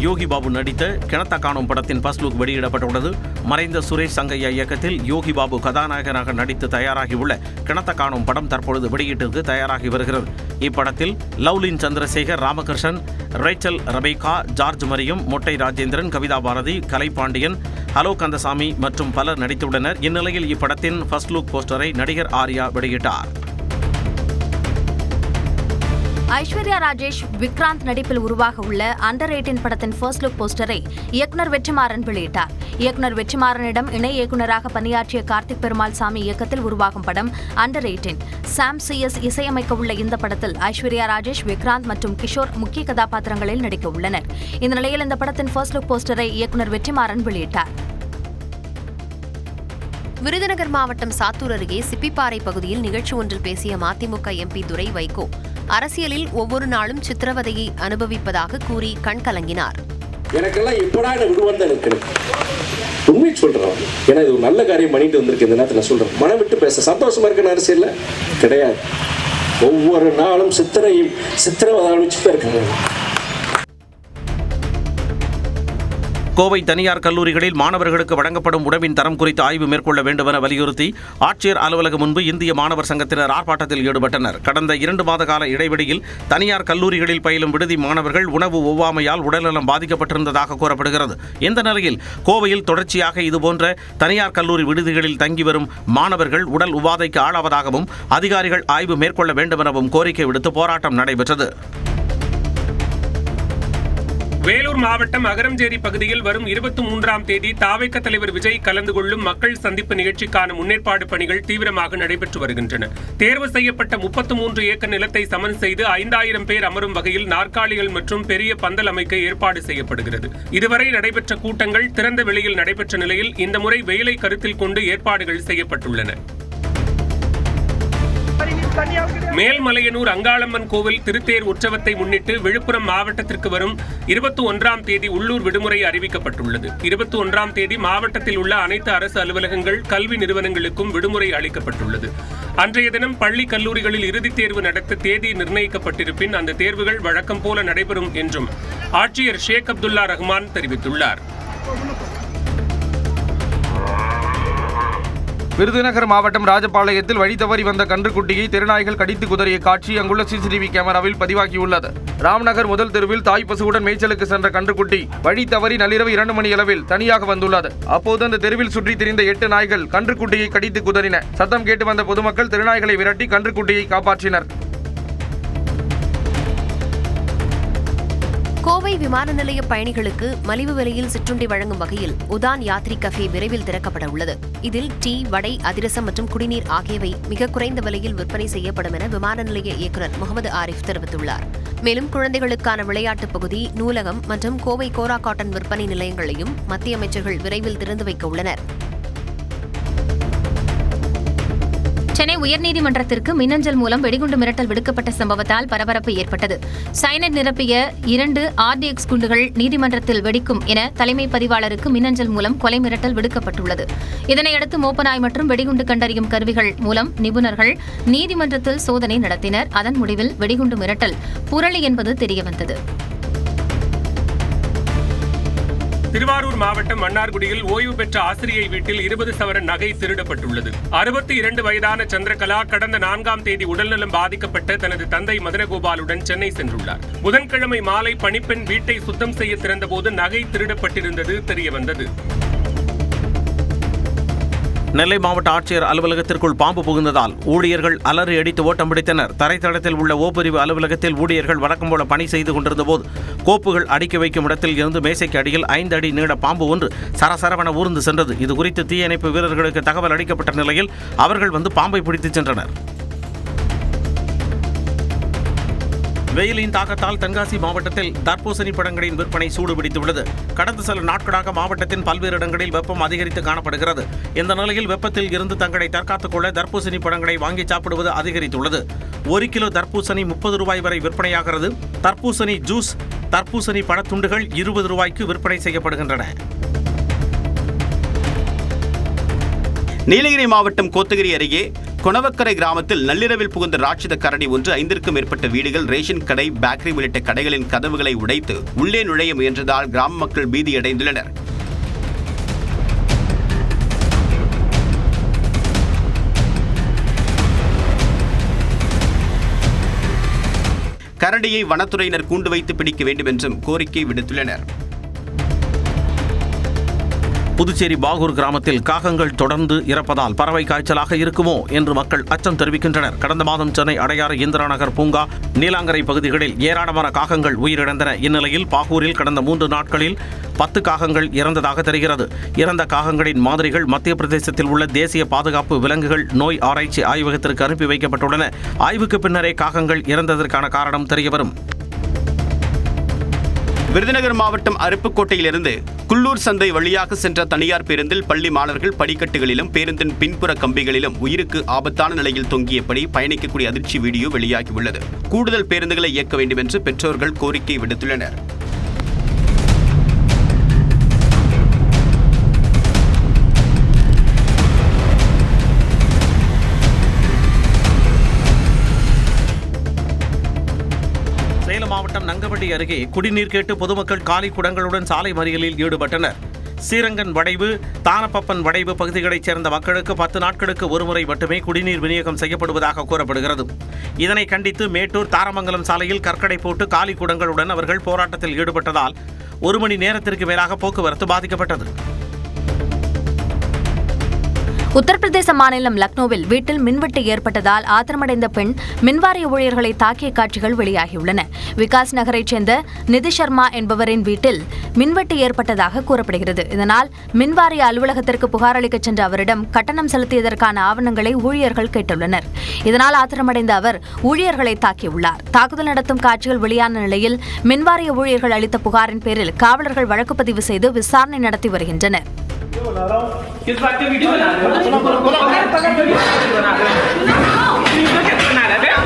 யோகி பாபு நடித்த கிணத்த காணும் படத்தின் ஃபர்ஸ்ட் லுக் வெளியிடப்பட்டுள்ளது. மறைந்த சுரேஷ் சங்கையா இயக்கத்தில் யோகி பாபு கதாநாயகனாக நடித்து தயாராகியுள்ள கிணத்த காணும் படம் தற்பொழுது வெளியீட்டிற்கு தயாராகி வருகிறது. இப்படத்தில் Lovelin Chandrasekhar, Ramakrishnan, Rachel Rebecca, George Mariam, Mottai Rajendran, Kavitha Bharathi, Kalaipandian, Hello Kandasamy மற்றும் பலர் நடித்துள்ளனர். இந்நிலையில் இப்படத்தின் ஃபர்ஸ்ட் லுக் போஸ்டரை நடிகர் ஆர்யா வெளியிட்டார். ஐஸ்வர்யா ராஜேஷ், விக்ராந்த் நடிப்பில் உருவாக உள்ள அண்டர் 18 படத்தின் ஃபர்ஸ்ட் லுக் போஸ்டரை இயக்குனர் வெற்றிமாறன் வெளியிட்டார். இயக்குனர் வெற்றிமாறனிடம் இணை இயக்குநராக பணியாற்றிய கார்த்திக் பெருமாள் சாமி இயக்கத்தில் உருவாகும் படம் அண்டர் 18. சாம் CS இசையமைக்க உள்ள இந்த படத்தில் ஐஸ்வர்யா ராஜேஷ், விக்ராந்த் மற்றும் கிஷோர் முக்கிய கதாபாத்திரங்களில் நடிக்க உள்ளனர். இந்த நிலையில் இந்த படத்தின் ஃபர்ஸ்ட் லுக் போஸ்டரை இயக்குனர் வெற்றிமாறன் வெளியிட்டார். விருதுநகர் மாவட்டம் சாத்தூர் அருகே சிப்பிப்பாறை பகுதியில் நிகழ்ச்சி ஒன்றில் பேசிய மதிமுக MP துரை வைகோ அரசியலில் ஒவ்வொரு நாளும் சித்திரவதையை அனுபவிப்பதாக கூறி கண் கலங்கினார். எனக்கெல்லாம் எப்படா விடுவான்னு எனக்கு உண்மை சொல்றேன். ஏன்னா இது ஒரு நல்ல காரியம் பண்ணிட்டு வந்திருக்கு. இந்த நேரத்தில் சொல்றேன், மனம் விட்டு பேச சந்தோஷமா இருக்க அரசியல்ல கிடையாது. ஒவ்வொரு நாளும் சித்திரவதை அனுபவிச்சுட்டு இருக்காங்க. கோவை தனியார் கல்லூரிகளில் மாணவர்களுக்கு வழங்கப்படும் உணவின் தரம் குறித்து ஆய்வு மேற்கொள்ள வேண்டும் என வலியுறுத்தி ஆட்சியர் அலுவலகம் முன்பு இந்திய மாணவர் சங்கத்தினர் ஆர்ப்பாட்டத்தில் ஈடுபட்டனர். கடந்த 2 மாத கால இடைவெளியில் தனியார் கல்லூரிகளில் பயிலும் விடுதி மாணவர்கள் உணவு ஒவ்வாமையால் உடல்நலம் பாதிக்கப்பட்டிருந்ததாக கூறப்படுகிறது. இந்த நிலையில் கோவையில் தொடர்ச்சியாக இதுபோன்ற தனியார் கல்லூரி விடுதிகளில் தங்கி வரும் மாணவர்கள் உடல் உபாதைக்கு ஆளாவதாகவும் அதிகாரிகள் ஆய்வு மேற்கொள்ள வேண்டும் எனவும் கோரிக்கை விடுத்து போராட்டம் நடைபெற்றது. வேலூர் மாவட்டம் அகரம்ஜேரி பகுதியில் வரும் 23ஆம் தேதி தாவேக தலைவர் விஜய் கலந்து கொள்ளும் மக்கள் சந்திப்பு நிகழ்ச்சிக்கான முன்னேற்பாடு பணிகள் தீவிரமாக நடைபெற்று வருகின்றன. தேர்வு செய்யப்பட்ட 33 ஏக்கர் நிலத்தை சமன் செய்து 5000 பேர் அமரும் வகையில் நாற்காலிகள் மற்றும் பெரிய பந்தல் அமைக்க ஏற்பாடு செய்யப்படுகிறது. இதுவரை நடைபெற்ற கூட்டங்கள் திறந்த வெளியில் நடைபெற்ற நிலையில் இந்த முறை வெயிலை கருத்தில் கொண்டு ஏற்பாடுகள் செய்யப்பட்டுள்ளன. மேல்மலையனூர் அங்காளம்மன் கோவில் திருத்தேர் உற்சவத்தை முன்னிட்டு விழுப்புரம் மாவட்டத்திற்கு வரும் 21ஆம் தேதி உள்ளூர் விடுமுறை அறிவிக்கப்பட்டுள்ளது. 21ஆம் தேதி மாவட்டத்தில் உள்ள அனைத்து அரசு அலுவலகங்கள், கல்வி நிறுவனங்களுக்கும் விடுமுறை அளிக்கப்பட்டுள்ளது. அன்றைய தினம் பள்ளி கல்லூரிகளில் இறுதித் தேர்வு நடத்த தேதி நிர்ணயிக்கப்பட்டிருப்பின் அந்த தேர்வுகள் வழக்கம் போல நடைபெறும் என்றும் ஆட்சியர் ஷேக் அப்துல்லா ரஹ்மான் தெரிவித்துள்ளார். விருதுநகர் மாவட்டம் ராஜபாளையத்தில் வழி தவறி வந்த கன்றுக்குட்டியை தெருநாய்கள் கடித்து குதறிய காட்சி அங்குள்ள CCTV கேமராவில் பதிவாகியுள்ளது. ராம்நகர் முதல் தெருவில் தாய் பசுவுடன் மேய்ச்சலுக்கு சென்ற கன்றுக்குட்டி வழி தவறி நள்ளிரவு 2 மணி அளவில் தனியாக வந்துள்ளது. அப்போது அந்த தெருவில் சுற்றி திரிந்த 8 நாய்கள் கன்றுக்குட்டியை கடித்து குதறின. சத்தம் கேட்டு வந்த பொதுமக்கள் தெருநாய்களை விரட்டி கன்றுக்குட்டியை காப்பாற்றினர். கோவை விமான நிலைய பயணிகளுக்கு மலிவு விலையில் சிற்றுண்டி வழங்கும் வகையில் உதான் யாத்ரி கஃபே விரைவில் திறக்கப்பட உள்ளது. இதில் டீ, வடை, அதிரசம் மற்றும் குடிநீர் ஆகியவை மிக குறைந்த விலையில் விற்பனை செய்யப்படும் என விமான நிலைய இயக்குநர் முகமது ஆரிஃப் தெரிவித்துள்ளார். மேலும் குழந்தைகளுக்கான விளையாட்டுப் பகுதி, நூலகம் மற்றும் கோவை கோரா காட்டன் விற்பனை நிலையங்களையும் மத்திய அமைச்சர்கள் விரைவில் திறந்து வைக்க உள்ளனர். சென்னை உயர்நீதிமன்றத்திற்கு மின்னஞ்சல் மூலம் வெடிகுண்டு மிரட்டல் விடுக்கப்பட்ட சம்பவத்தால் பரபரப்பு ஏற்பட்டது. சைனட் நிரப்பிய 2 RDX குண்டுகள் நீதிமன்றத்தில் வெடிக்கும் என தலைமை பதிவாளருக்கு மின்னஞ்சல் மூலம் கொலை மிரட்டல் விடுக்கப்பட்டுள்ளது. இதனையடுத்து மோப்பநாய் மற்றும் வெடிகுண்டு கண்டறியும் கருவிகள் மூலம் நிபுணர்கள் நீதிமன்றத்தில் சோதனை நடத்தினர். அதன் முடிவில் வெடிகுண்டு மிரட்டல் புரளி என்பது தெரியவந்தது. திருவாரூர் மாவட்டம் மன்னார்குடியில் ஓய்வு பெற்ற ஆசிரியை வீட்டில் 20 சவரன் நகை திருடப்பட்டுள்ளது. 62 வயதான சந்திரகலா கடந்த 4ஆம் தேதி உடல்நலம் பாதிக்கப்பட்ட தனது தந்தை மதனகோபாலுடன் சென்னை சென்றுள்ளார். புதன்கிழமை மாலை பணிப்பெண் வீட்டை சுத்தம் செய்ய திறந்தபோது நகை திருடப்பட்டிருந்தது தெரியவந்தது. நெல்லை மாவட்ட ஆட்சியர் அலுவலகத்திற்குள் பாம்பு புகுந்ததால் ஊழியர்கள் அலறி அடித்து ஓட்டம் பிடித்தனர். தரைத்தளத்தில் உள்ள ஓபிரிவு அலுவலகத்தில் ஊழியர்கள் வழக்கம் போல பணி செய்து கொண்டிருந்தபோது கோப்புகள் அடுக்கி வைக்கும் இடத்தில் இருந்து மேசைக்கு அடியில் 5 அடி நீள பாம்பு ஒன்று சரசரவென ஊர்ந்து சென்றது. இதுகுறித்து தீயணைப்பு வீரர்களுக்கு தகவல் அளிக்கப்பட்ட நிலையில் அவர்கள் வந்து பாம்பை பிடித்துச் சென்றனர். வெயிலின் தாக்கத்தால் தென்காசி மாவட்டத்தில் தர்பூசணி பழங்களின் விற்பனை சூடுபிடித்துள்ளது. கடந்த சில நாட்களாக மாவட்டத்தின் பல்வேறு இடங்களில் வெப்பம் அதிகரித்து காணப்படுகிறது. இந்த நிலையில் வெப்பத்தில் இருந்து தங்களை தற்காத்துக் கொள்ள தர்பூசணி பழங்களை வாங்கி சாப்பிடுவது அதிகரித்துள்ளது. 1 கிலோ தர்பூசணி 30 ரூபாய் வரை விற்பனையாகிறது. தர்பூசணி ஜூஸ், தர்பூசணி பழத்துண்டுகள் 20 ரூபாய்க்கு விற்பனை செய்யப்படுகின்றன. நீலகிரி மாவட்டம் கோத்தகிரி அருகே கொணவக்கரை கிராமத்தில் நள்ளிரவில் புகுந்த ராட்சத கரடி ஒன்று 5க்கும் மேற்பட்ட வீடுகள், ரேஷன் கடை, பேக்கரி உள்ளிட்ட கடைகளின் கதவுகளை உடைத்து உள்ளே நுழைய முயன்றதால் கிராம மக்கள் பீதியடைந்துள்ளனர். கரடியை வனத்துறையினர் கூண்டு வைத்து பிடிக்க வேண்டும் என்றும் கோரிக்கை விடுத்துள்ளனர். புதுச்சேரி பாகூர் கிராமத்தில் காகங்கள் தொடர்ந்து இறப்பதால் பறவை காய்ச்சலாக இருக்குமோ என்று மக்கள் அச்சம் தெரிவிக்கின்றனர். கடந்த மாதம் சென்னை அடையாறு இந்திரா நகர் பூங்கா, நீலாங்கரை பகுதிகளில் ஏராளமான காகங்கள் உயிரிழந்தன. இந்நிலையில் பாகூரில் கடந்த 3 நாட்களில் 10 காகங்கள் இறந்ததாக தெரிகிறது. இறந்த காகங்களின் மாதிரிகள் மத்திய பிரதேசத்தில் உள்ள தேசிய பாதுகாப்பு விலங்குகள் நோய் ஆராய்ச்சி ஆய்வகத்திற்கு அனுப்பி வைக்கப்பட்டுள்ளன. ஆய்வுக்கு பின்னரே காகங்கள் இறந்ததற்கான காரணம் தெரியவரும். விருதுநகர் மாவட்டம் அருப்புக்கோட்டையிலிருந்து குள்ளூர் சந்தை வழியாக சென்ற தனியார் பேருந்தில் பள்ளி மாணவர்கள் படிக்கட்டுகளிலும் பேருந்தின் பின்புற கம்பிகளிலும் உயிருக்கு ஆபத்தான நிலையில் தொங்கியபடி பயணிக்கக்கூடிய அதிர்ச்சி வீடியோ வெளியாகியுள்ளது. கூடுதல் பேருந்துகளை இயக்க வேண்டும் என்று பெற்றோர்கள் கோரிக்கை விடுத்துள்ளனர். சேலம் மாவட்டம் நங்கவண்டி அருகே குடிநீர் கேட்டு பொதுமக்கள் காலி குடங்களுடன் சாலை மறியலில் ஈடுபட்டனர். ஸ்ரீரங்கன் வடைவு, தானப்பப்பன் வடைவு பகுதிகளைச் சேர்ந்த மக்களுக்கு 10 நாட்களுக்கு ஒருமுறை மட்டுமே குடிநீர் விநியோகம் செய்யப்படுவதாக கூறப்படுகிறது. இதனை கண்டித்து மேட்டூர் தாரமங்கலம் சாலையில் கற்கடை போட்டு காலி குடங்களுடன் அவர்கள் போராட்டத்தில் ஈடுபட்டதால் 1 மணி நேரத்திற்கு மேலாக போக்குவரத்து பாதிக்கப்பட்டது. உத்தரப்பிரதேச மாநிலம் லக்னோவில் வீட்டில் மின்வெட்டு ஏற்பட்டதால் ஆத்திரமடைந்த பெண் மின்வாரிய ஊழியர்களை தாக்கிய காட்சிகள் வெளியாகியுள்ளன. விகாஸ் நகரைச் சேர்ந்த நிதி சர்மா என்பவரின் வீட்டில் மின்வெட்டு ஏற்பட்டதாக கூறப்படுகிறது. இதனால் மின்வாரிய அலுவலகத்திற்கு புகார் அளிக்க சென்ற அவரிடம் கட்டணம் செலுத்தியதற்கான ஆவணங்களை ஊழியர்கள் கேட்டுள்ளனர். இதனால் ஆத்திரமடைந்த அவர் ஊழியர்களை தாக்கியுள்ளார். தாக்குதல் நடத்தும் காட்சிகள் வெளியான நிலையில் மின்வாரிய ஊழியர்கள் அளித்த புகாரின் பேரில் காவலர்கள் வழக்கு பதிவு செய்து விசாரணை நடத்தி வருகின்றனர். किस बात की वीडियो बना रहे हो?